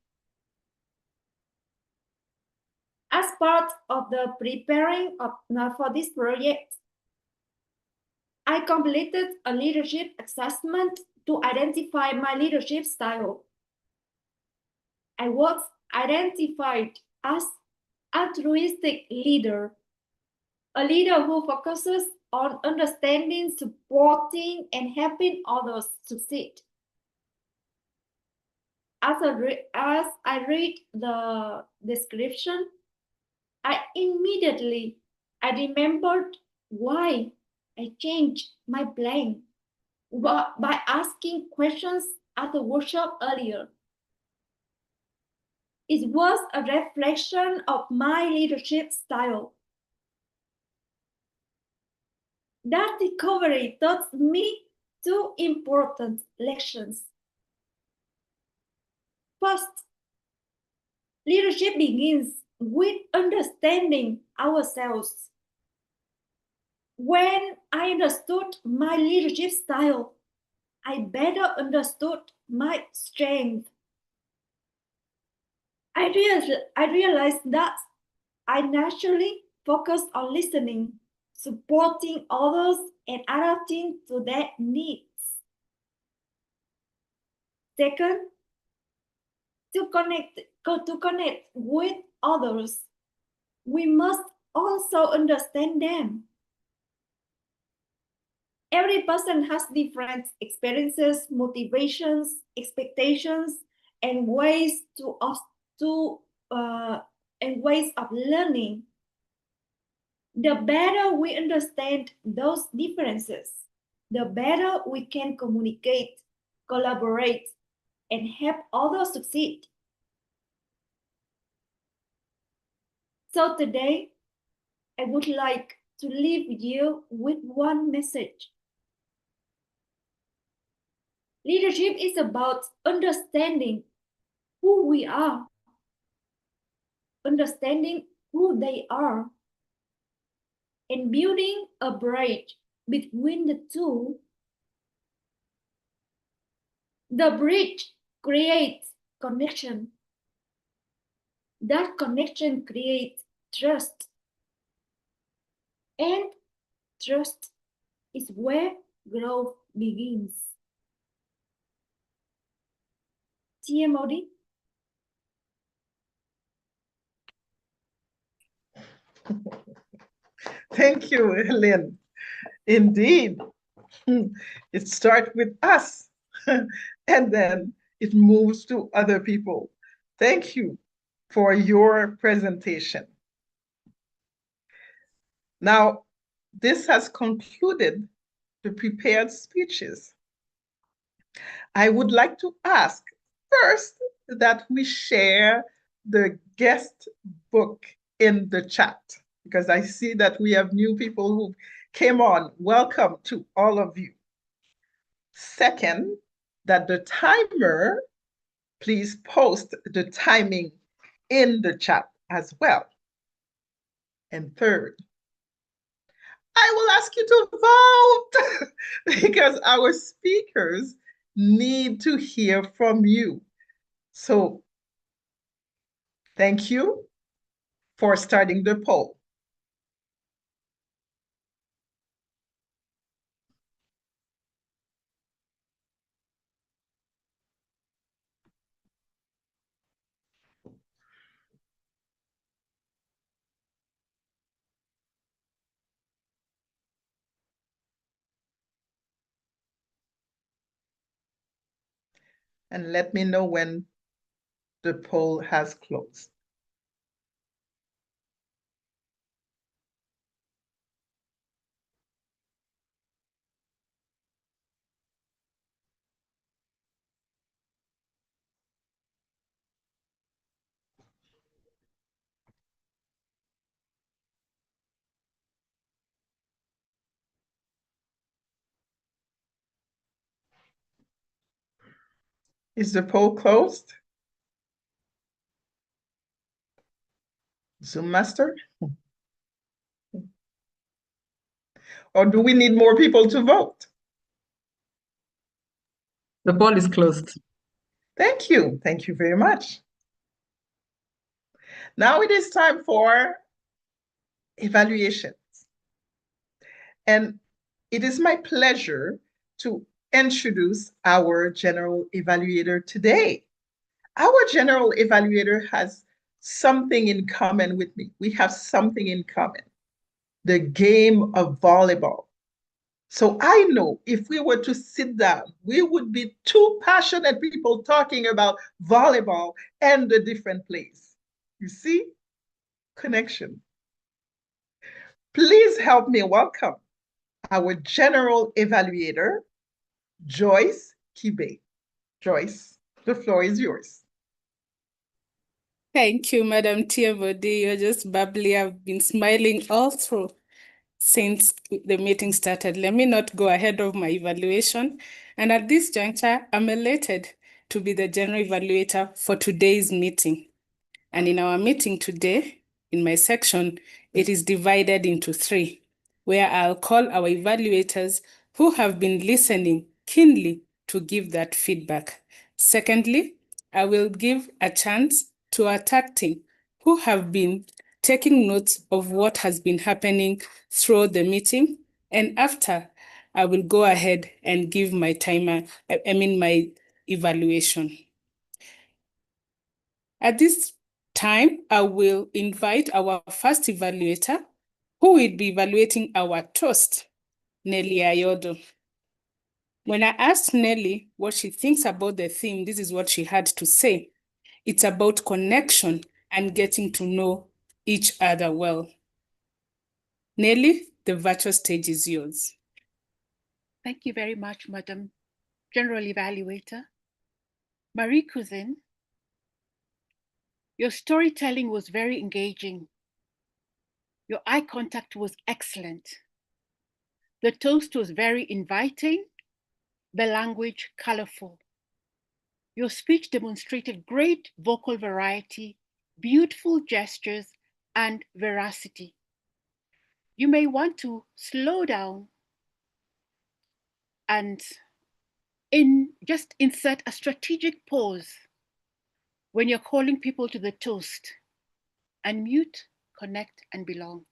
As part of the preparing for this project, I completed a leadership assessment to identify my leadership style. I was identified as altruistic leader, a leader who focuses on understanding, supporting, and helping others succeed. As I read the description, I remembered why I changed my plan by asking questions at the workshop earlier. It was a reflection of my leadership style. That recovery taught me two important lessons. First, leadership begins with understanding ourselves. When I understood my leadership style, I better understood my strength. I realized that I naturally focused on listening, supporting others, and adapting to their needs. Second, to connect with others, we must also understand them. Every person has different experiences, motivations, expectations, and ways of learning. The better we understand those differences, the better we can communicate, collaborate, and help others succeed. So today, I would like to leave you with one message. Leadership is about understanding who we are, understanding who they are, and building a bridge between the two. The bridge creates connection. That connection creates trust. And trust is where growth begins. TMOD. Thank you, Helen. Indeed, it starts with us and then it moves to other people. Thank you for your presentation. Now, this has concluded the prepared speeches. I would like to ask first that we share the guest book in the chat, because I see that we have new people who came on. Welcome to all of you. Second, that the timer, please post the timing in the chat as well. And third, I will ask you to vote because our speakers need to hear from you. So thank you for starting the poll. And let me know when the poll has closed. Is the poll closed? Zoom master? Or do we need more people to vote? The poll is closed. Thank you. Thank you very much. Now it is time for evaluations. And it is my pleasure to introduce our general evaluator today. Our general evaluator has something in common with me. We have something in common. the game of volleyball. So I know if we were to sit down, we would be two passionate people talking about volleyball and the different plays. You see? Connection. Please help me welcome our general evaluator, Joyce Kibe. Joyce, the floor is yours. Thank you, Madam TMOD. You're just bubbly. I've been smiling all through since the meeting started. Let me not go ahead of my evaluation. And at this juncture, I'm elated to be the general evaluator for today's meeting. And in our meeting today, in my section, it is divided into 3, where I'll call our evaluators who have been listening keenly to give that feedback. Secondly, I will give a chance to our tag team who have been taking notes of what has been happening throughout the meeting. And after, I will go ahead and give my my evaluation. At this time, I will invite our first evaluator, who will be evaluating our toast, Nelly Ayodo. When I asked Nelly what she thinks about the theme, this is what she had to say. It's about connection and getting to know each other well. Nelly, the virtual stage is yours. Thank you very much, Madam General Evaluator. Marie Cusin, your storytelling was very engaging. Your eye contact was excellent. The toast was very inviting, the language colorful. Your speech demonstrated great vocal variety, beautiful gestures, and veracity. You may want to slow down and just insert a strategic pause when you're calling people to the toast. Unmute, connect, and belong.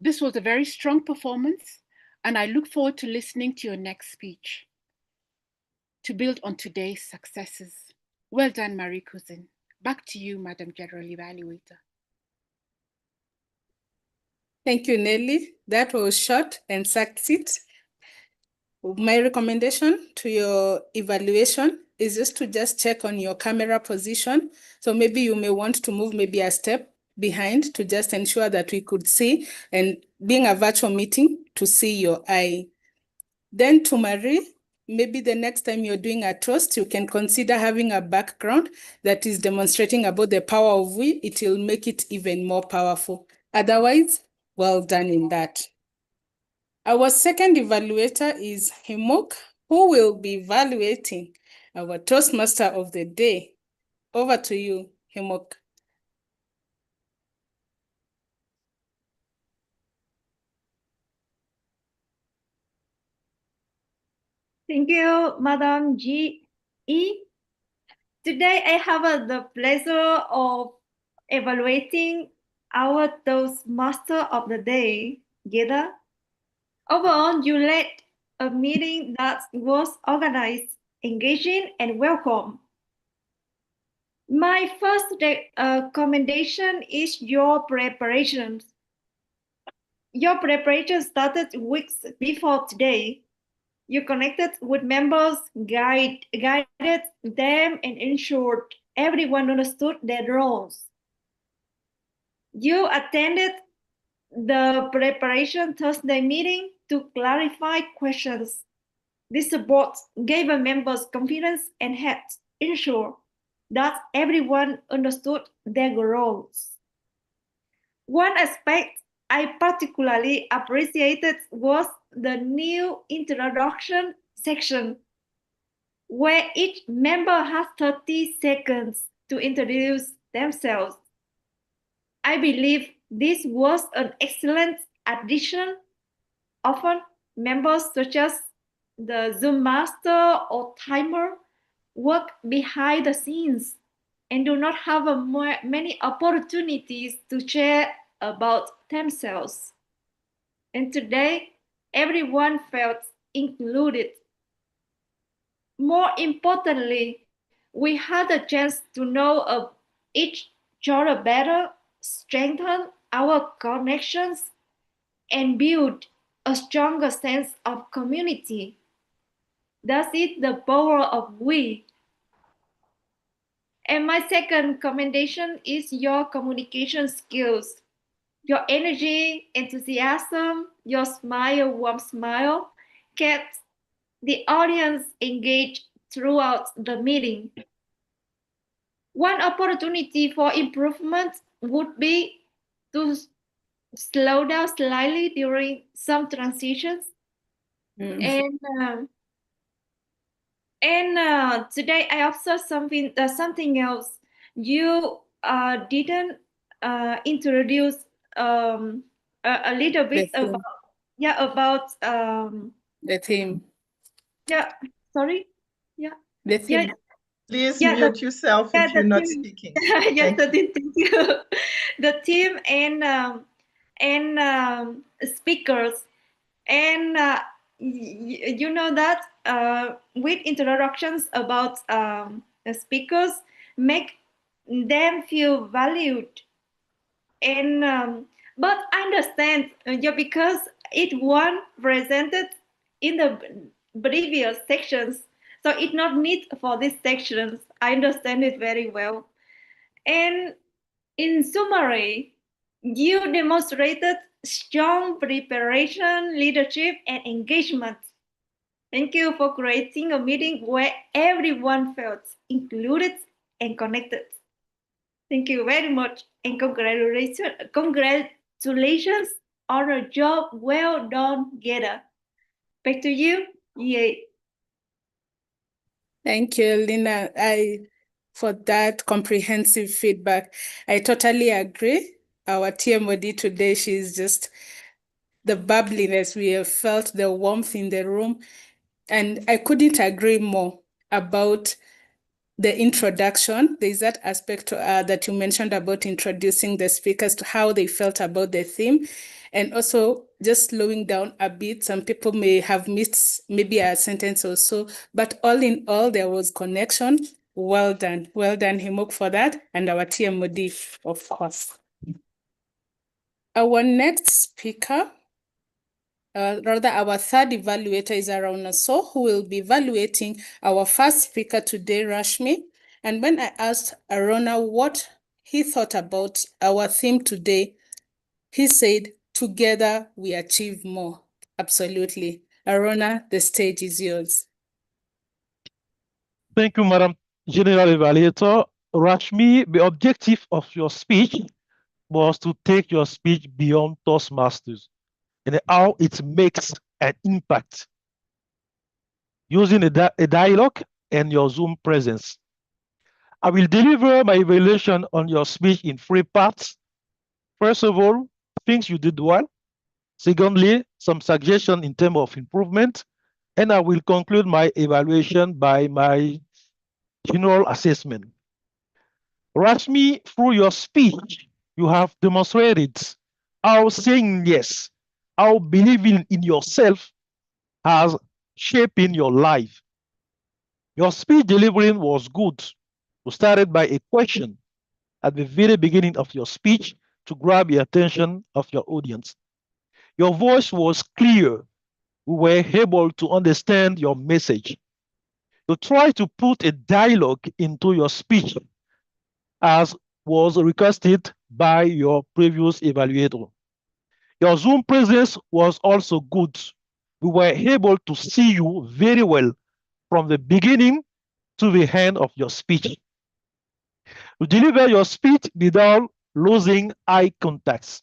This was a very strong performance, and I look forward to listening to your next speech to build on today's successes. Well done, Marie Cusin. Back to you, Madam General Evaluator. Thank you, Nelly. That was short and succinct. My recommendation to your evaluation is just check on your camera position. So maybe you may want to move maybe a step behind to just ensure that we could see, and being a virtual meeting, to see your eye. Then to Marie, maybe the next time you're doing a toast, you can consider having a background that is demonstrating about the power of we. It will make it even more powerful. Otherwise, well done in that. Our second evaluator is Hmok, who will be evaluating our Toastmaster of the day. Over to you, Hmok. Thank you, Madam G.E. Today, I have the pleasure of evaluating our Toastmaster of the day, Guerdah. Overall, you led a meeting that was organized, engaging, and welcome. My first commendation is your preparations. Your preparation started weeks before today. You connected with members, guided them, and ensured everyone understood their roles. You attended the preparation Thursday meeting to clarify questions. This support gave the members confidence and helped ensure that everyone understood their roles. One aspect I particularly appreciated was the new introduction section, where each member has 30 seconds to introduce themselves. I believe this was an excellent addition. Often, members such as the Zoom master or timer work behind the scenes and do not have many opportunities to share about themselves. And today, everyone felt included. More importantly, we had a chance to know of each other better, strengthen our connections and build a stronger sense of community. That is the power of we. And my second commendation is your communication skills. Your energy, enthusiasm, your smile, warm smile kept the audience engaged throughout the meeting. One opportunity for improvement would be to slow down slightly during some transitions. And today I observed something else. You didn't introduce a little bit about the theme. Yeah, sorry. Yeah. The theme. Yeah. Please Yeah, mute yourself if you're not speaking. Yes, Thank you. thank you. The team and speakers, and you know that with introductions about the speakers make them feel valued, and but I understand yeah, because it one presented in the previous sections, so it not need for these sections. I understand it very well. And in summary, you demonstrated strong preparation, leadership, and engagement. Thank you for creating a meeting where everyone felt included and connected. Thank you very much, and congratulations on a job well done, Guerdah. Back to you. Yay. Thank you, Lina, for that comprehensive feedback. I totally agree. Our TMOD today, she's just the bubbliness. We have felt the warmth in the room. And I couldn't agree more about the introduction. There's that aspect that you mentioned about introducing the speakers to how they felt about the theme. And also just slowing down a bit. Some people may have missed maybe a sentence or so, but all in all, there was connection. Well done. Well done, Hmok, for that. And our TMOD, of course. Our next speaker, our third evaluator is Arouna Sow, who will be evaluating our first speaker today, Rashmi. And when I asked Arouna what he thought about our theme today, he said, "Together we achieve more." Absolutely. Arouna, the stage is yours. Thank you, Madam General Evaluator. Rashmi, the objective of your speech was to take your speech beyond Toastmasters and how it makes an impact using a dialogue and your Zoom presence. I will deliver my evaluation on your speech in 3 parts. First of all, things you did well. Secondly, some suggestion in terms of improvement. And I will conclude my evaluation by my general assessment. Rashmi, through your speech, you have demonstrated how saying yes, how believing in yourself has shaping your life. Your speech delivery was good. You started by a question at the very beginning of your speech to grab the attention of your audience. Your voice was clear. We were able to understand your message. You try to put a dialogue into your speech as was requested by your previous evaluator. Your Zoom presence was also good. We were able to see you very well from the beginning to the end of your speech. You deliver your speech without losing eye contact.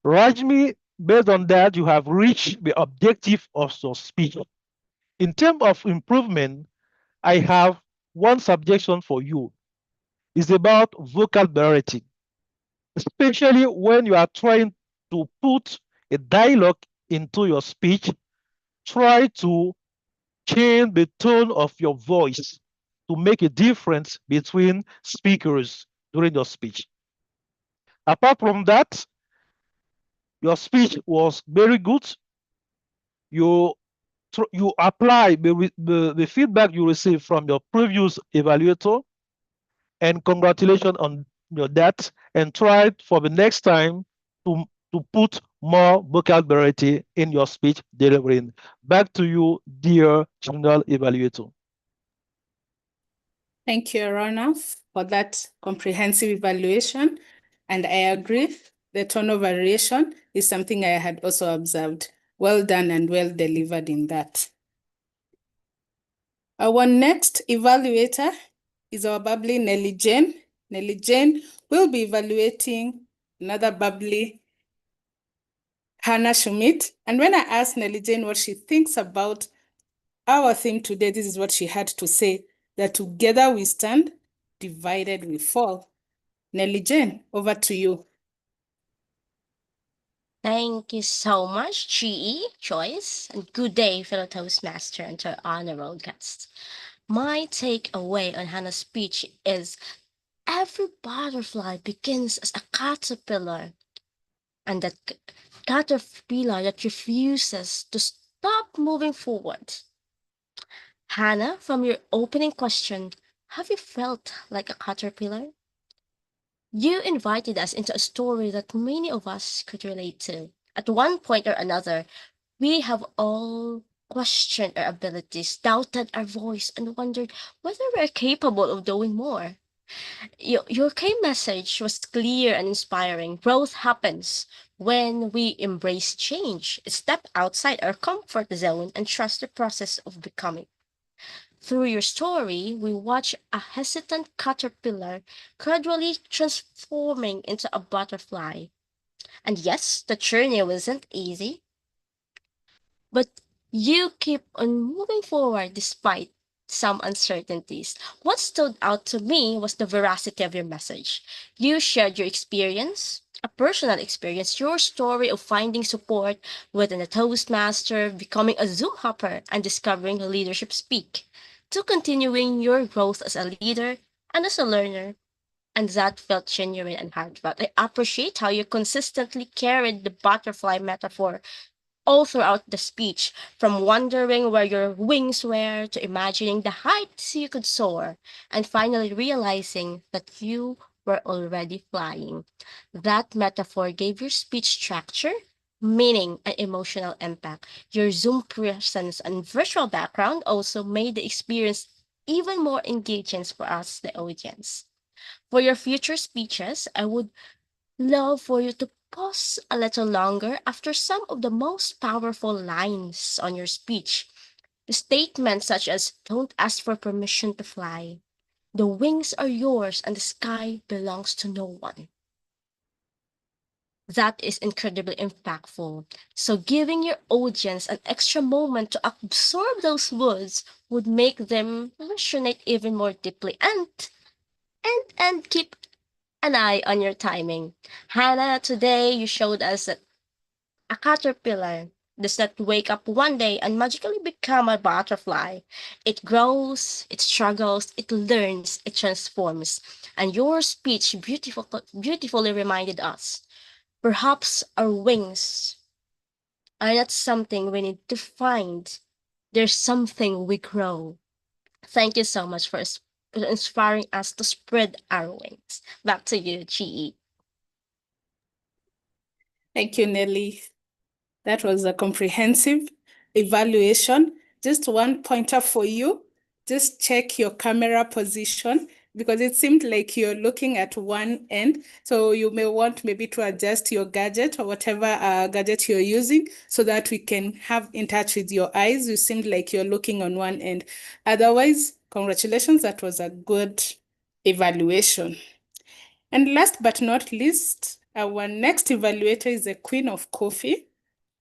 Rashmi, based on that, you have reached the objective of your speech. In terms of improvement, I have one suggestion for you. It's about vocabulary, especially when you are trying to put a dialogue into your speech. Try to change the tone of your voice to make a difference between speakers during your speech. Apart from that, your speech was very good. You apply the feedback you received from your previous evaluator, and congratulations on your that, and try for the next time to put more vocabulary in your speech delivering. Back to you, dear general evaluator. Thank you, Arouna, for that comprehensive evaluation. And I agree, the tone of variation is something I had also observed. Well done and well delivered in that. Our next evaluator is our bubbly Nelly Jane. Nelly Jane will be evaluating another bubbly Hannah Schmidt. And when I asked Nelly Jane what she thinks about our theme today, this is what she had to say, that together we stand, divided we fall. Nelly Jane, over to you. Thank you so much, Joyce, and good day, fellow Toastmaster and to our honorable guests. My takeaway on Hannah's speech is every butterfly begins as a caterpillar, and that caterpillar that refuses to stop moving forward. Hannah, from your opening question, have you felt like a caterpillar? You invited us into a story that many of us could relate to. At one point or another, we have all questioned our abilities, doubted our voice, and wondered whether we're capable of doing more. Your key message was clear and inspiring. Growth happens when we embrace change, step outside our comfort zone, and trust the process of becoming. Through your story, we watch a hesitant caterpillar gradually transforming into a butterfly. And yes, the journey wasn't easy, but you keep on moving forward despite some uncertainties. What stood out to me was the veracity of your message. You shared your experience, a personal experience, your story of finding support within a Toastmaster, becoming a Zoom hopper, and discovering leadership speak, to continuing your growth as a leader and as a learner. And that felt genuine and heartfelt. I appreciate how you consistently carried the butterfly metaphor all throughout the speech, from wondering where your wings were to imagining the heights you could soar, and finally realizing that you were already flying. That metaphor gave your speech structure, meaning, and emotional impact. Your Zoom presence and virtual background also made the experience even more engaging for us, the audience. For your future speeches, I would love for you to pause a little longer after some of the most powerful lines on your speech. Statements such as, "Don't ask for permission to fly," "The wings are yours and the sky belongs to no one." That is incredibly impactful. So giving your audience an extra moment to absorb those words would make them resonate even more deeply and keep an eye on your timing. Hannah, today you showed us that a caterpillar does not wake up one day and magically become a butterfly. It grows, it struggles, it learns, it transforms. And your speech beautifully reminded us, perhaps our wings are not something we need to find. They're something we grow. Thank you so much for inspiring us to spread our wings. Back to you, GE. Thank you, Nelly. That was a comprehensive evaluation. Just one pointer for you. Just check your camera position because it seemed like you're looking at one end. So you may want maybe to adjust your gadget or whatever gadget you're using so that we can have in touch with your eyes. You seemed like you're looking on one end. Otherwise, congratulations. That was a good evaluation. And last but not least, our next evaluator is the Queen of Coffee,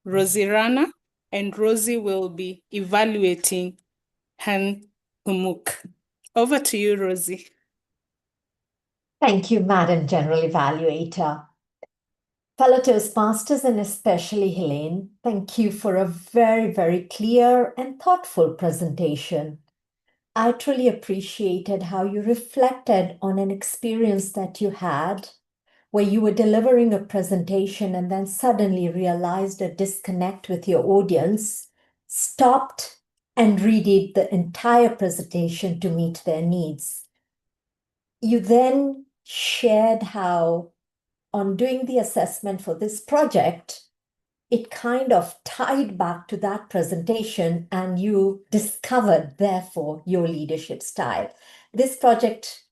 Rozy Rana, and Rozy will be evaluating Hmok. Over to you, Rozy. Thank you, Madam General Evaluator. Fellow Toastmasters and especially Helene, thank you for a very, very clear and thoughtful presentation. I truly appreciated how you reflected on an experience that you had where you were delivering a presentation and then suddenly realized a disconnect with your audience, stopped and redid the entire presentation to meet their needs. You then shared how on doing the assessment for this project, it kind of tied back to that presentation and you discovered, therefore, your leadership style. This project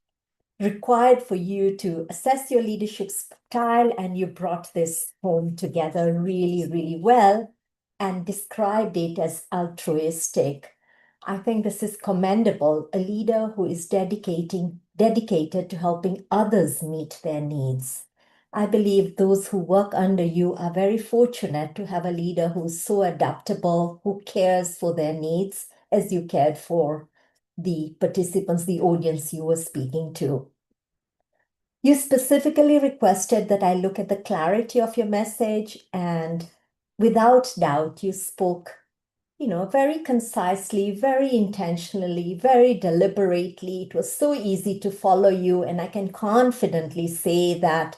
required for you to assess your leadership style, and you brought this home together really, really well and described it as altruistic. I think this is commendable, a leader who is dedicated to helping others meet their needs. I believe those who work under you are very fortunate to have a leader who's so adaptable, who cares for their needs as you cared for the participants, the audience you were speaking to. You specifically requested that I look at the clarity of your message, and without doubt, you spoke, very concisely, very intentionally, very deliberately. It was so easy to follow you, and I can confidently say that,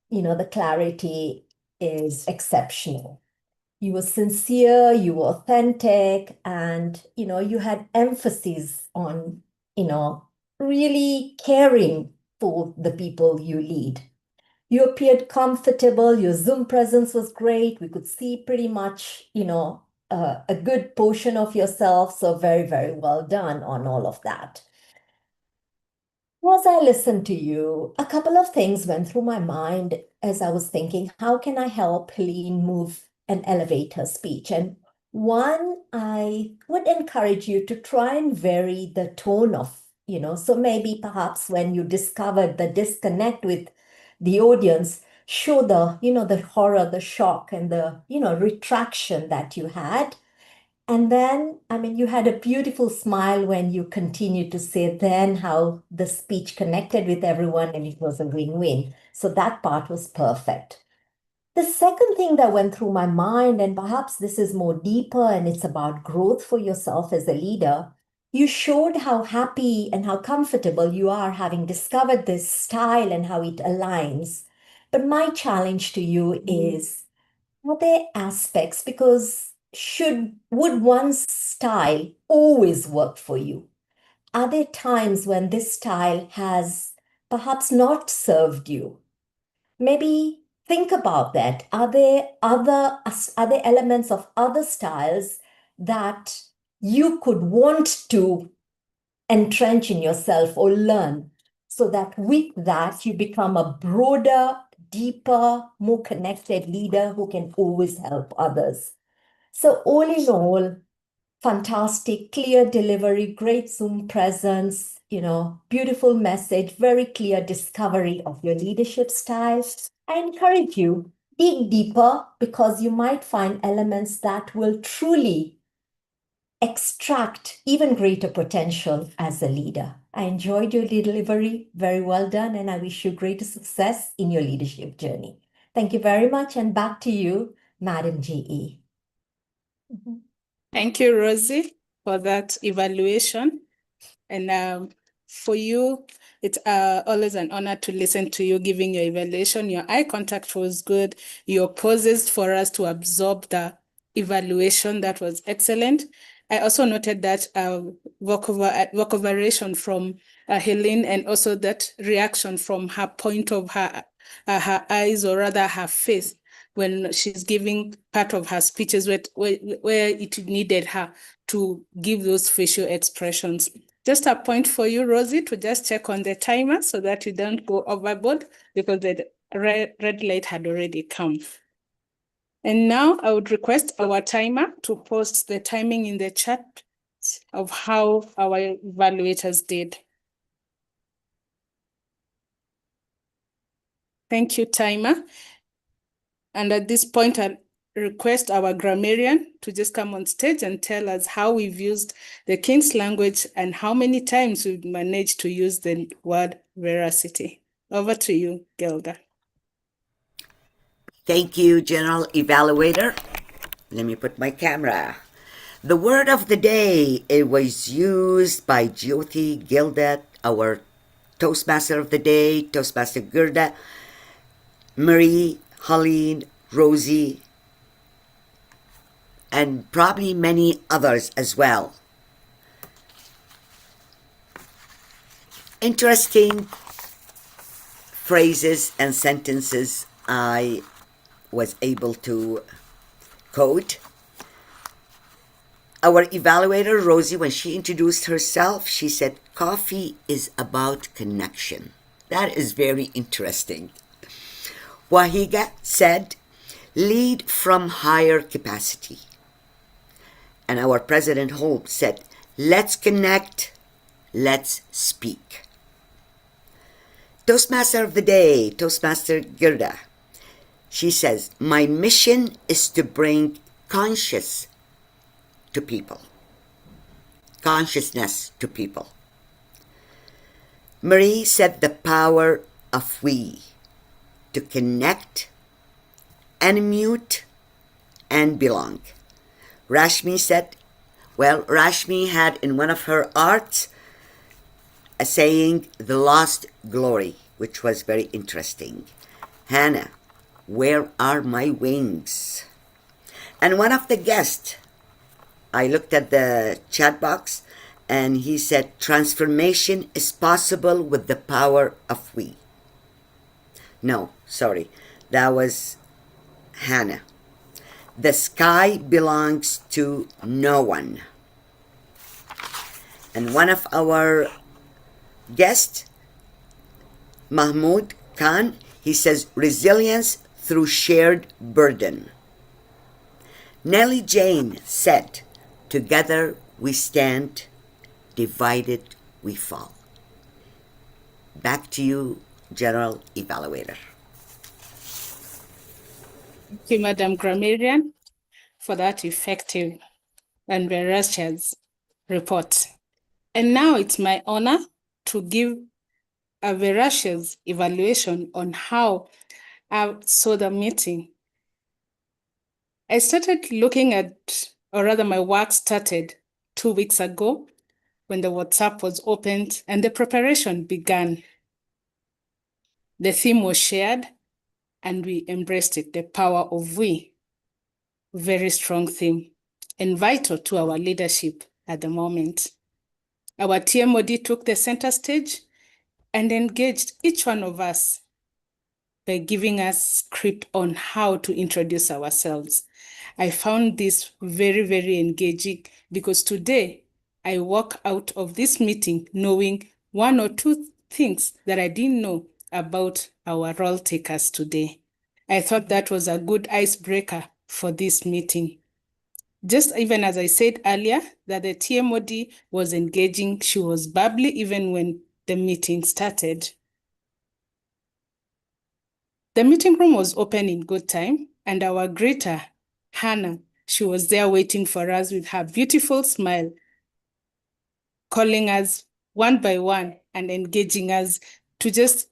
the clarity is exceptional. You were sincere, you were authentic, and, you had emphasis on, really caring for the people you lead. You appeared comfortable, your Zoom presence was great. We could see pretty much, a good portion of yourself. So very, very well done on all of that. As I listened to you, a couple of things went through my mind as I was thinking, how can I help Helene move and elevate her speech? And one, I would encourage you to try and vary the tone of, so maybe perhaps when you discovered the disconnect with the audience, show the, the horror, the shock, and the, retraction that you had. And then, you had a beautiful smile when you continued to say then how the speech connected with everyone and it was a win-win. So that part was perfect. The second thing that went through my mind, and perhaps this is more deeper and it's about growth for yourself as a leader, you showed how happy and how comfortable you are having discovered this style and how it aligns. But my challenge to you is, are there aspects, because would one's style always work for you? Are there times when this style has perhaps not served you? Maybe think about that. Are there elements of other styles that you could want to entrench in yourself or learn, so that with that you become a broader, deeper, more connected leader who can always help others? So all in all, fantastic, clear delivery, great Zoom presence, beautiful message, very clear discovery of your leadership style. I encourage you, dig deeper, because you might find elements that will truly extract even greater potential as a leader. I enjoyed your delivery, very well done, and I wish you greater success in your leadership journey. Thank you very much, and back to you, Madam GE. Thank you, Rosie, for that evaluation. And for you, it's always an honor to listen to you giving your evaluation. Your eye contact was good. Your pauses for us to absorb the evaluation, that was excellent. I also noted that vocalization from Helene, and also that reaction from her point of her eyes, or rather her face, when she's giving part of her speeches where it needed her to give those facial expressions. Just a point for you, Rosie, to just check on the timer so that you don't go overboard, because the red light had already come. And now I would request our timer to post the timing in the chat of how our evaluators did. Thank you, timer. And at this point, I request our grammarian to just come on stage and tell us how we've used the King's language and how many times we've managed to use the word veracity. Over to you, Guerdah. Thank you, General Evaluator. Let me put my camera. The word of the day, it was used by Jyoti Guerdah, our Toastmaster of the day, Toastmaster Guerdah, Marie, Helene, Rosie, and probably many others as well. Interesting phrases and sentences I was able to code. Our evaluator, Rozy, when she introduced herself, she said, coffee is about connection. That is very interesting. Wahiga said, lead from higher capacity. And our President Holmes said, let's connect, let's speak. Toastmaster of the day, Toastmaster Guerdah. She says, my mission is to bring consciousness to people. Marie said the power of we to connect, unmute, and belong. Rashmi said, well, Rashmi had in one of her arts a saying, the lost glory, which was very interesting. Hannah, where are my wings? And one of the guests, I looked at the chat box and he said, transformation is possible with the power of we. No, sorry, that was Hannah. The sky belongs to no one. And one of our guests, Mahmoud Khan, he says, resilience through shared burden. Nellie Jane said, together we stand, divided we fall. Back to you, General Evaluator. Thank you, Madam Grammarian, for that effective and veracious report. And now it's my honor to give a veracious evaluation on how I saw the meeting. I started looking at, or rather my work started 2 weeks ago when the WhatsApp was opened and the preparation began. The theme was shared and we embraced it, the power of we. Very strong theme and vital to our leadership at the moment. Our TMOD took the center stage and engaged each one of us by giving us script on how to introduce ourselves. I found this very, very engaging because today I walk out of this meeting knowing 1 or 2 things that I didn't know about our role takers today. I thought that was a good icebreaker for this meeting. Just even as I said earlier, that the TMOD was engaging, she was bubbly even when the meeting started. The meeting room was open in good time, and our greeter, Hannah, she was there waiting for us with her beautiful smile, calling us one by one and engaging us to just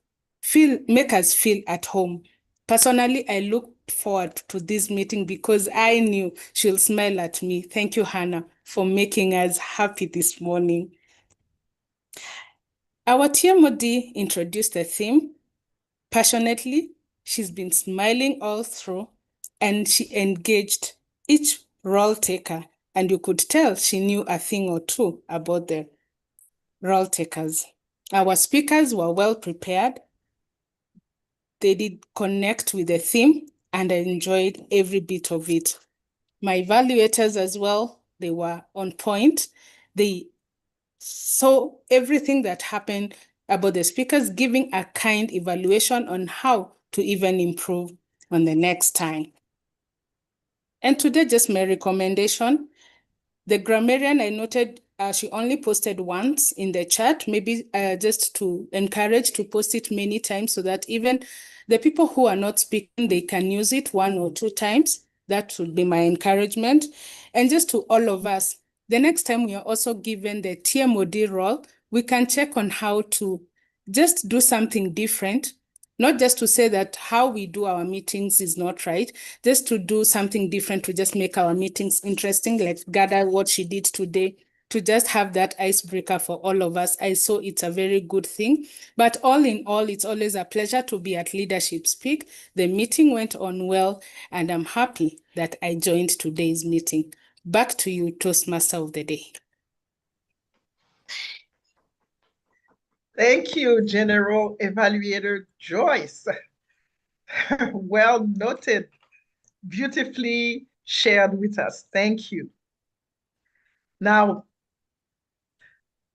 make us feel at home. Personally, I looked forward to this meeting because I knew she'll smile at me. Thank you, Hannah, for making us happy this morning. Our TMOD introduced the theme passionately. She's been smiling all through, and she engaged each role taker, and you could tell she knew a thing or two about the role takers. Our speakers were well prepared. They did connect with the theme, and I enjoyed every bit of it. My evaluators as well, they were on point. They saw everything that happened about the speakers, giving a kind evaluation on how to even improve on the next time. And today, just my recommendation, the grammarian, I noted she only posted once in the chat, maybe just to encourage to post it many times so that even the people who are not speaking, they can use it 1 or 2 times. That would be my encouragement. And just to all of us, the next time we are also given the TMOD role, we can check on how to just do something different, not just to say that how we do our meetings is not right, just to do something different to just make our meetings interesting, like Guerdah, what she did today, to just have that icebreaker for all of us. I saw it's a very good thing. But all in all, it's always a pleasure to be at Leadership Speak. The meeting went on well, and I'm happy that I joined today's meeting. Back to you, Toastmaster of the Day. Thank you, General Evaluator Joyce. Well noted, beautifully shared with us. Thank you. Now,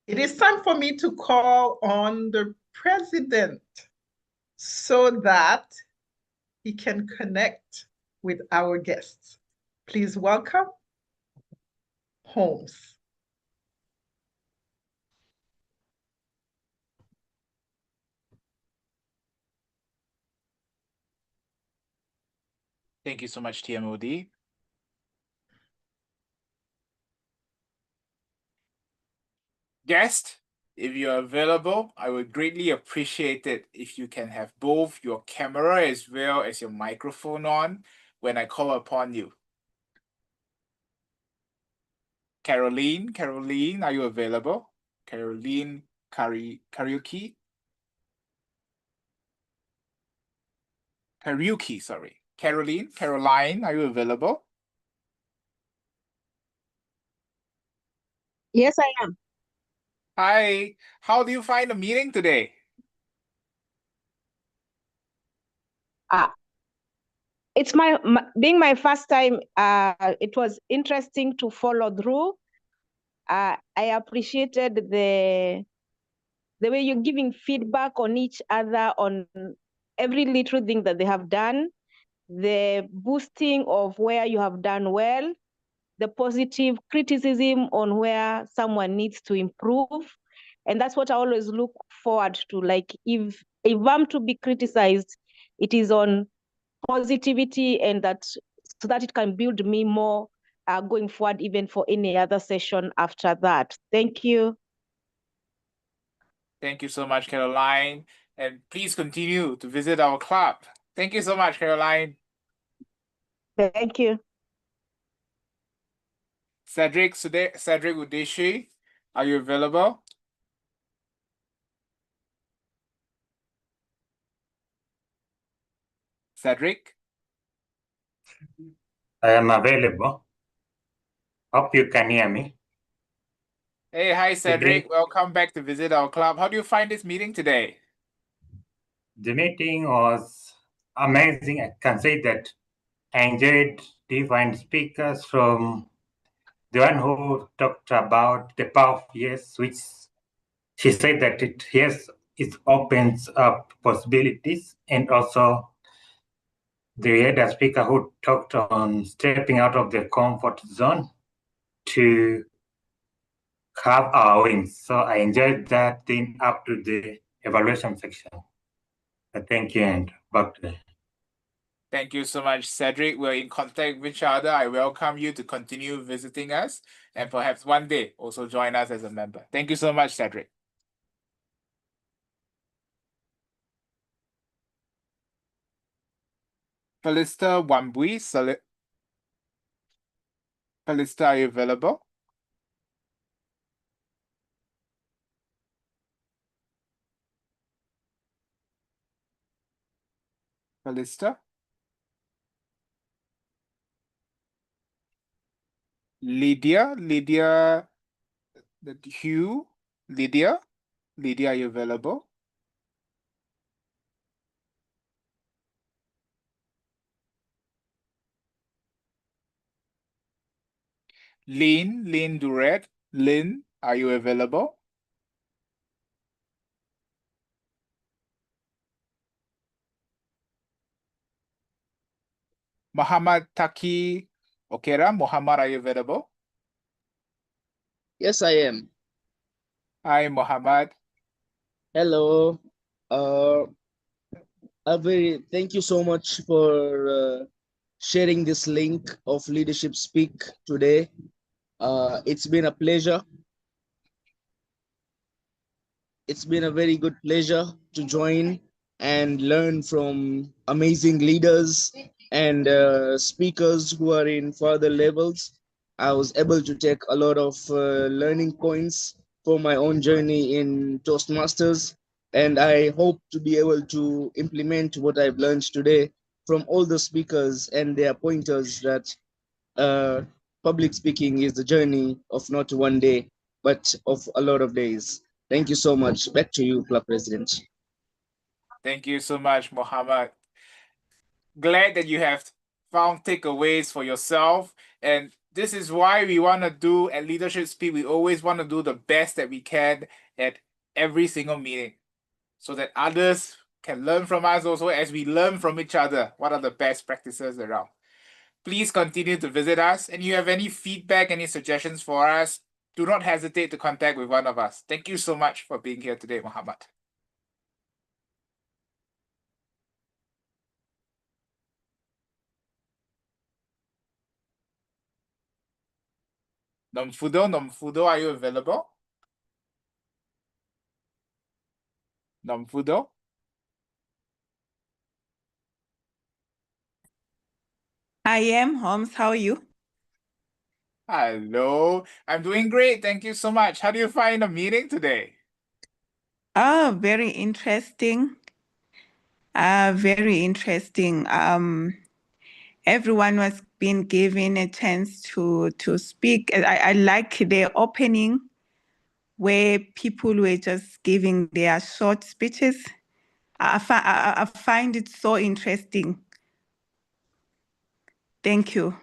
it is time for me to call on the president so that he can connect with our guests. Please welcome Holmes. Thank you so much, TMOD. Guest, if you're available, I would greatly appreciate it if you can have both your camera as well as your microphone on when I call upon you. Caroline, are you available? Caroline Kariuki, sorry. Caroline, are you available? Yes, I am. Hi, how do you find the meeting today? It's being my first time. It was interesting to follow through. I appreciated the way you're giving feedback on each other on every little thing that they have done, the boosting of where you have done well, the positive criticism on where someone needs to improve. And that's what I always look forward to. Like if I'm to be criticized, it is on positivity, and that so that it can build me more going forward, even for any other session after that. Thank you. Thank you so much, Caroline. And please continue to visit our club. Thank you so much, Caroline. Thank you. Cedric Udeshi, are you available? Cedric? I am available. Hope you can hear me. Hey, hi, Cedric. Welcome back to visit our club. How do you find this meeting today? The meeting was amazing. I can say that I enjoyed different speakers, from the one who talked about the power of yes, which she said that it opens up possibilities, and also the other speaker who talked on stepping out of the comfort zone to have our wings. So I enjoyed that thing up to the evaluation section. Thank you, and back to you. Thank you so much, Cedric. We're in contact with each other. I welcome you to continue visiting us and perhaps one day also join us as a member. Thank you so much, Cedric. Felista Wambui, Felista, are you available? Felista? Lydia, Hugh, Lydia, are you available? Lynn Duret, Lynn, are you available? Muhammad Taki Okera, Muhammad, are you available? Yes, I am. Hi, Muhammad. Hello. Thank you so much for sharing this link of Leadership Speak today. It's been a pleasure. It's been a very good pleasure to join and learn from amazing leaders and speakers who are in further levels. I was able to take a lot of learning points for my own journey in Toastmasters, and I hope to be able to implement what I've learned today from all the speakers and their pointers that public speaking is the journey of not one day, but of a lot of days. Thank you so much. Back to you, Club President. Thank you so much, Mohammed. Glad that you have found takeaways for yourself. And this is why we want to do at Leadership Speak. We always want to do the best that we can at every single meeting so that others can learn from us also as we learn from each other. What are the best practices around? Please continue to visit us. And you have any feedback, any suggestions for us, do not hesitate to contact with one of us. Thank you so much for being here today, Mohammed. Nomfudo, are you available? Nomfudo? I am, Holmes. How are you? Hello, I'm doing great. Thank you so much. How do you find the meeting today? Oh, very interesting. Very interesting. Everyone was being given a chance to speak. I like the opening where people were just giving their short speeches. I find it so interesting. Thank you.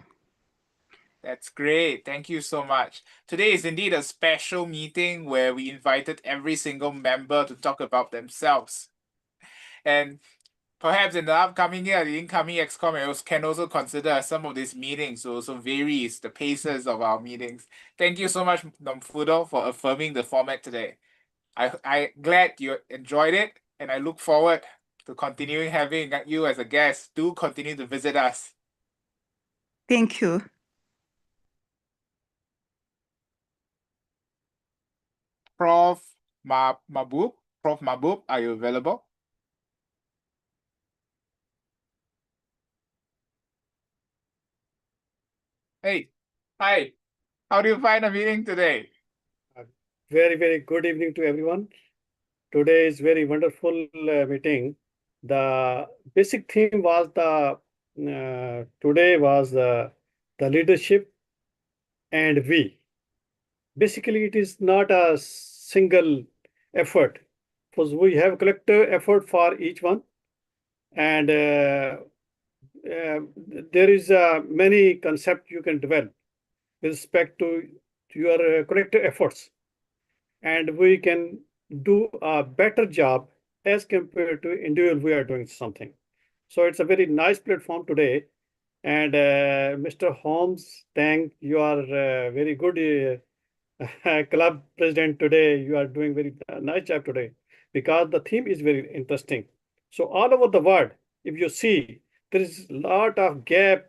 That's great. Thank you so much. Today is indeed a special meeting where we invited every single member to talk about themselves. And perhaps in the upcoming year, the incoming ExCom can also consider some of these meetings to also varies the paces of our meetings. Thank you so much, Nomfudo, for affirming the format today. I'm glad you enjoyed it, and I look forward to continuing having you as a guest. Do continue to visit us. Thank you. Prof. Mahbub, Prof. Mahbub, are you available? Hey, hi. How do you find the meeting today? Very, very good evening to everyone. Today is very wonderful meeting. The basic theme was today was the leadership and we. Basically, it is not a single effort, because we have collective effort for each one, and there is many concept you can develop with respect to your collective efforts, and we can do a better job as compared to individual we are doing something. So it's a very nice platform today. And Mr. Holmes, thank you are very good club president today. You are doing very nice job today because the theme is very interesting. So all over the world, if you see, there is a lot of gap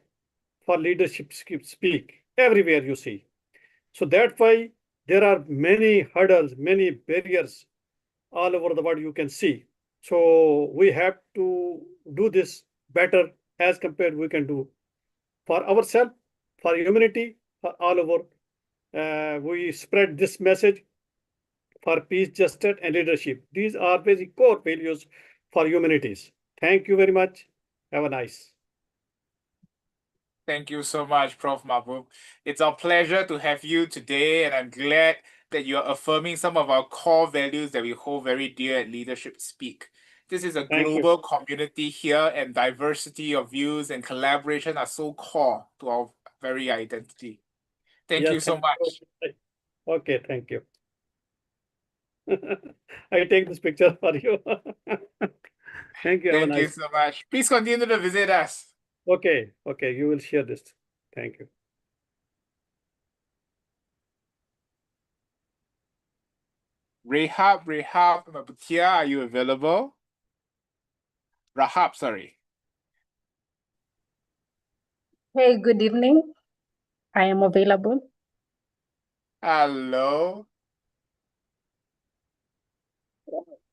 for leadership speak everywhere you see. So that's why there are many hurdles, many barriers all over the world you can see. So we have to do this better as compared we can do for ourselves, for humanity, for all over. We spread this message for peace, justice, and leadership. These are basic core values for humanities. Thank you very much. Have a nice. Thank you so much, Prof. Mahbub. It's our pleasure to have you today, and I'm glad that you're affirming some of our core values that we hold very dear at Leadership Speak. This is a global community here, and diversity of views and collaboration are so core to our very identity. Thank you so much. Okay, thank you. I take this picture for you. Thank you. Have a Thank you nice. so much. Please continue to visit us. Okay, you will share this. Thank you. Rahab Mabutia, are you available? Rahab, sorry. Hey, good evening. I am available. Hello.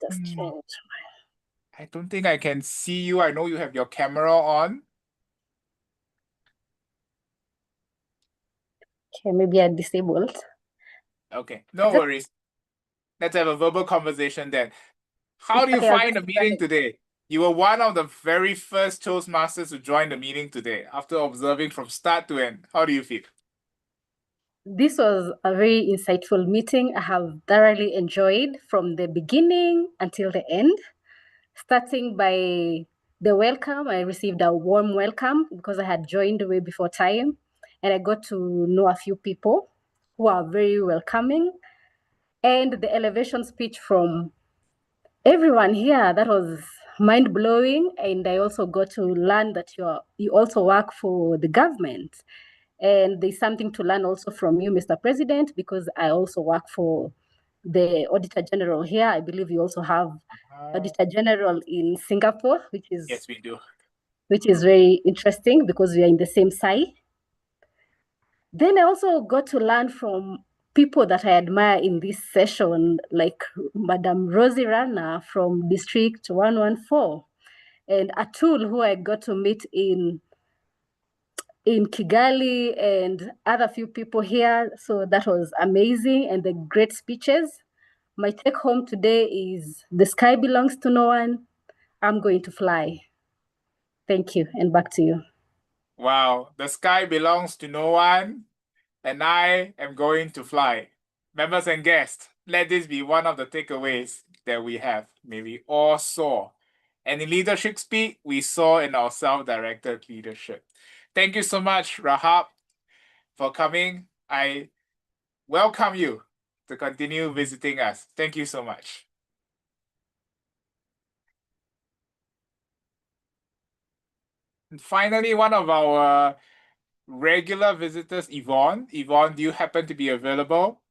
Just change. I don't think I can see you. I know you have your camera on. Okay, maybe I disabled. Okay, no worries. Let's have a verbal conversation then. How do you Okay, I'll find the just meeting today? You were one of the very first Toastmasters to join the meeting today after observing from start to end. How do you feel? this was a very insightful meeting. I have thoroughly enjoyed from the beginning until the end. Starting by the welcome, I received a warm welcome because I had joined way before time, and I got to know a few people who are very welcoming. And the elevation speech from everyone here, that was mind-blowing. And I also got to learn that you also work for the government. And there's something to learn also from you, Mr. President, because I also work for the Auditor General here. I believe you also have Auditor General in Singapore, Yes, we do. which is very interesting because we are in the same side. Then I also got to learn from people that I admire in this session, like Madam Rozy Rana from District 114, and Atul, who I got to meet in Kigali, and other few people here. So that was amazing, and the great speeches. My take home today is the sky belongs to no one. I'm going to fly. Thank you, and back to you. Wow, the sky belongs to no one, and I am going to fly. Members and guests, let this be one of the takeaways that we have. May we all soar. And in leadership speak, we soar in our self-directed leadership. Thank you so much, Rahab, for coming. I welcome you to continue visiting us. Thank you so much. And finally, one of our regular visitors, Yvonne. Yvonne, do you happen to be available?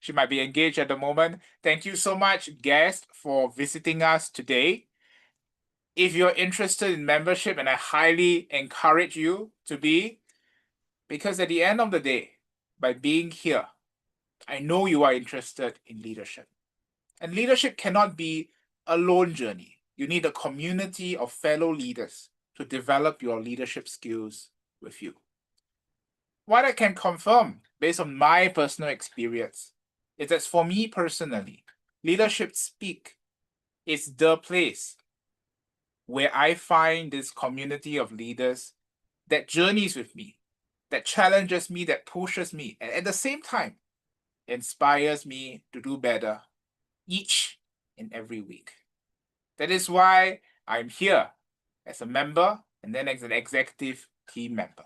She might be engaged at the moment. Thank you so much, guest, for visiting us today. If you're interested in membership, and I highly encourage you to be, because at the end of the day, by being here, I know you are interested in leadership. And leadership cannot be a lone journey. You need a community of fellow leaders to develop your leadership skills with you. What I can confirm, based on my personal experience, is that for me personally, Leadership Speak is the place where I find this community of leaders that journeys with me, that challenges me, that pushes me, and at the same time, inspires me to do better each and every week. That is why I'm here as a member and then as an executive team member.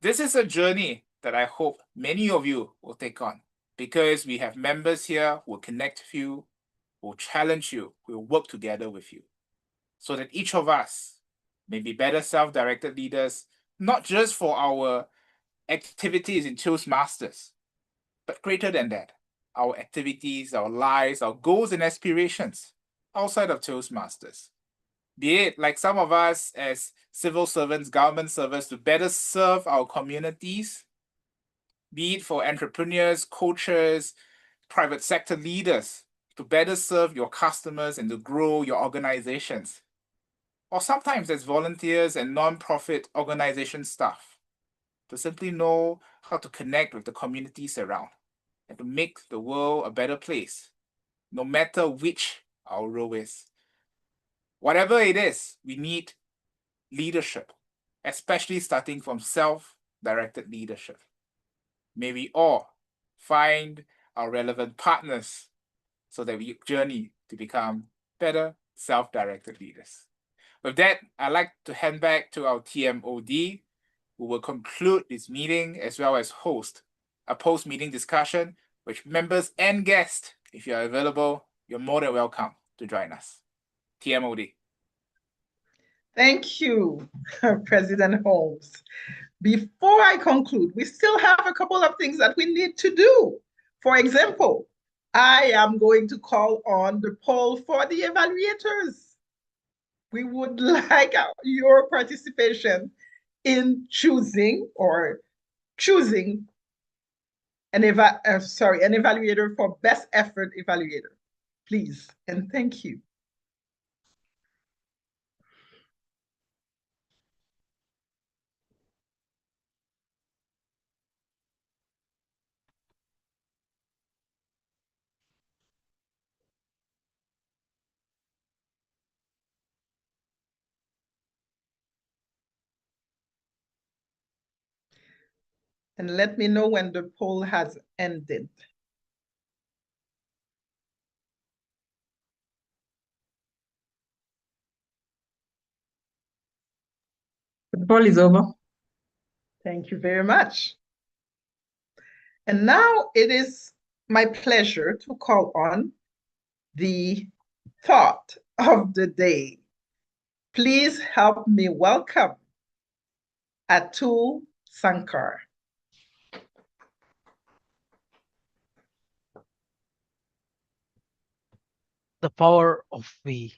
This is a journey that I hope many of you will take on, because we have members here who will connect with you, who will challenge you, who will work together with you, so that each of us may be better self-directed leaders, not just for our activities in Toastmasters, but greater than that, our activities, our lives, our goals and aspirations outside of Toastmasters. Be it like some of us as civil servants, government servants, to better serve our communities, be it for entrepreneurs, coaches, private sector leaders, to better serve your customers and to grow your organizations. Or sometimes as volunteers and non-profit organization staff, to simply know how to connect with the communities around and to make the world a better place, no matter which our role is. Whatever it is, we need leadership, especially starting from self-directed leadership. May we all find our relevant partners so that we journey to become better self-directed leaders. With that, I'd like to hand back to our TMOD, who will conclude this meeting as well as host a post-meeting discussion, which members and guests, if you are available, you're more than welcome to join us. TMOD. Thank you, President Holmes. Before I conclude, we still have a couple of things that we need to do. For example, I am going to call on the poll for the evaluators. We would like your participation in choosing an evaluator for best effort evaluator, please, and thank you. And let me know when the poll has ended. The poll is over. Thank you very much. And now it is my pleasure to call on the thought of the day. Please help me welcome Atul Sankar. The power of we.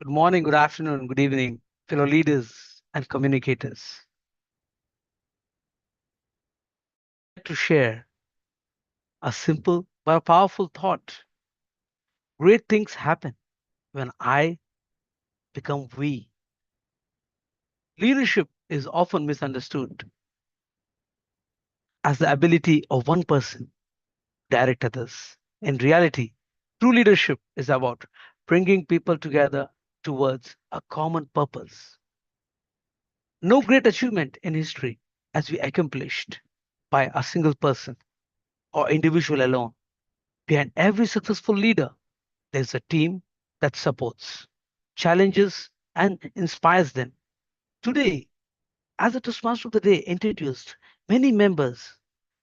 Good morning, good afternoon, good evening, fellow leaders and communicators. I'd like to share a simple but powerful thought. Great things happen when I become we. Leadership is often misunderstood as the ability of one person to direct others. In reality, true leadership is about bringing people together towards a common purpose. No great achievement in history has been accomplished by a single person or individual alone. Behind every successful leader, there's a team that supports, challenges, and inspires them. Today, as the Toastmaster of the Day introduced many members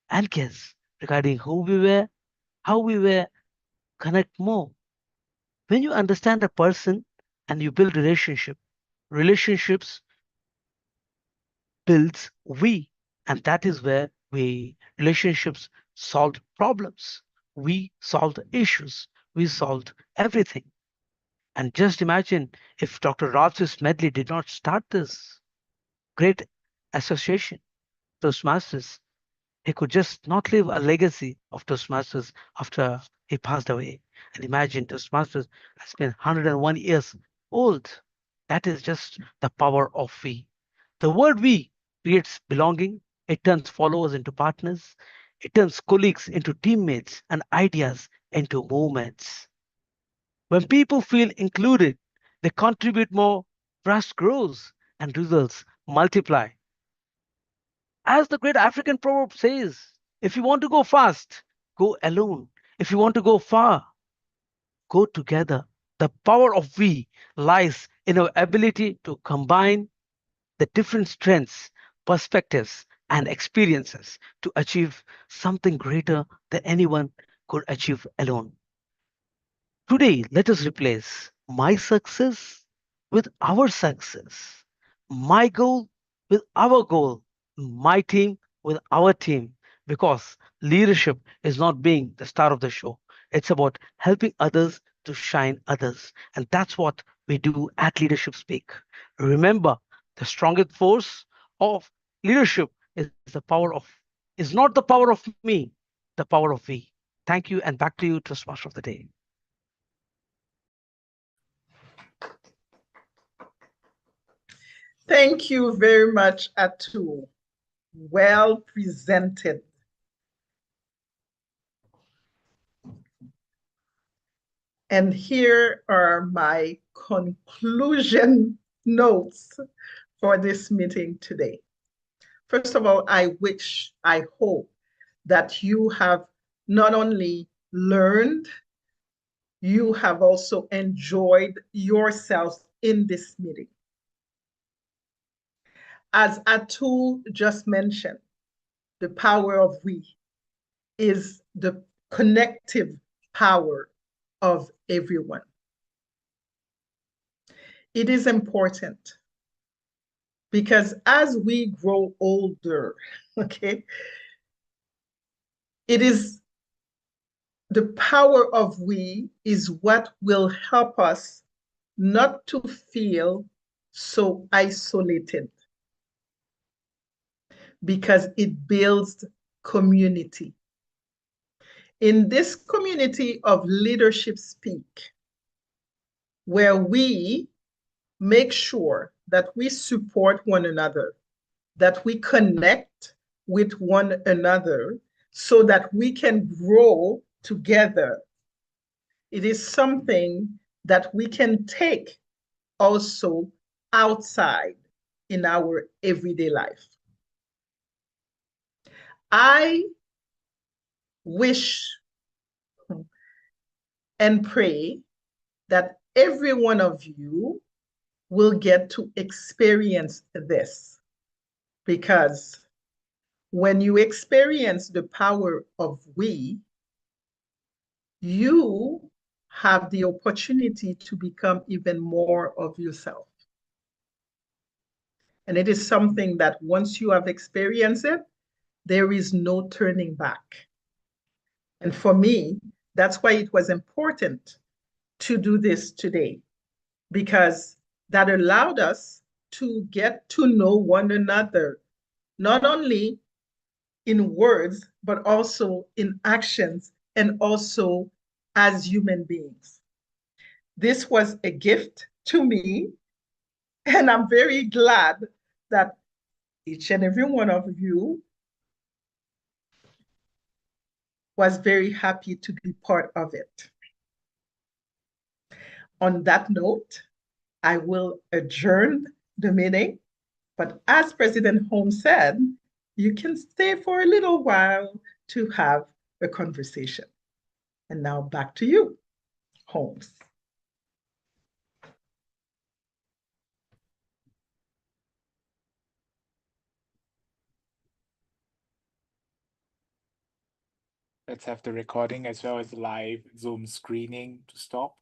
and guests regarding who we were, how we were, connect more. When you understand a person and you build relationships builds we, and that is where we relationships solved problems. We solved issues. We solved everything. And just imagine if Dr. Rozy Medley did not start this great association, Toastmasters, he could just not leave a legacy of Toastmasters after he passed away. And imagine Toastmasters has been 101 years old. That is just the power of we. The word we creates belonging, it turns followers into partners, it turns colleagues into teammates, and ideas into movements. When people feel included, they contribute more, trust grows, and results multiply. As the great African proverb says, if you want to go fast, go alone. If you want to go far, go together. The power of we lies in our ability to combine the different strengths, perspectives, and experiences to achieve something greater than anyone could achieve alone. Today, let us replace my success with our success, my goal with our goal, my team with our team, because leadership is not being the star of the show. It's about helping others to shine others. And that's what we do at Leadership Speak. Remember, the strongest force of leadership is not the power of me, the power of we. Thank you, and back to you, Toastmaster of the Day. Thank you very much, Atul. Well presented. And here are my conclusion notes for this meeting today. First of all, I hope that you have not only learned, you have also enjoyed yourself in this meeting. As Atul just mentioned, the power of we is the connective power of everyone. It is important because as we grow older, okay, it is the power of we is what will help us not to feel so isolated, because it builds community. In this community of Leadership Speak, where we make sure that we support one another, that we connect with one another so that we can grow together, it is something that we can take also outside in our everyday life. I wish and pray that every one of you will get to experience this, because when you experience the power of we, you have the opportunity to become even more of yourself. And it is something that once you have experienced it, there is no turning back. And for me, that's why it was important to do this today, because that allowed us to get to know one another, not only in words, but also in actions and also as human beings. This was a gift to me, and I'm very glad that each and every one of you was very happy to be part of it. On that note, I will adjourn the meeting, but as President Holmes said, you can stay for a little while to have a conversation. And now back to you, Holmes. Let's have the recording as well as the live Zoom screening to stop.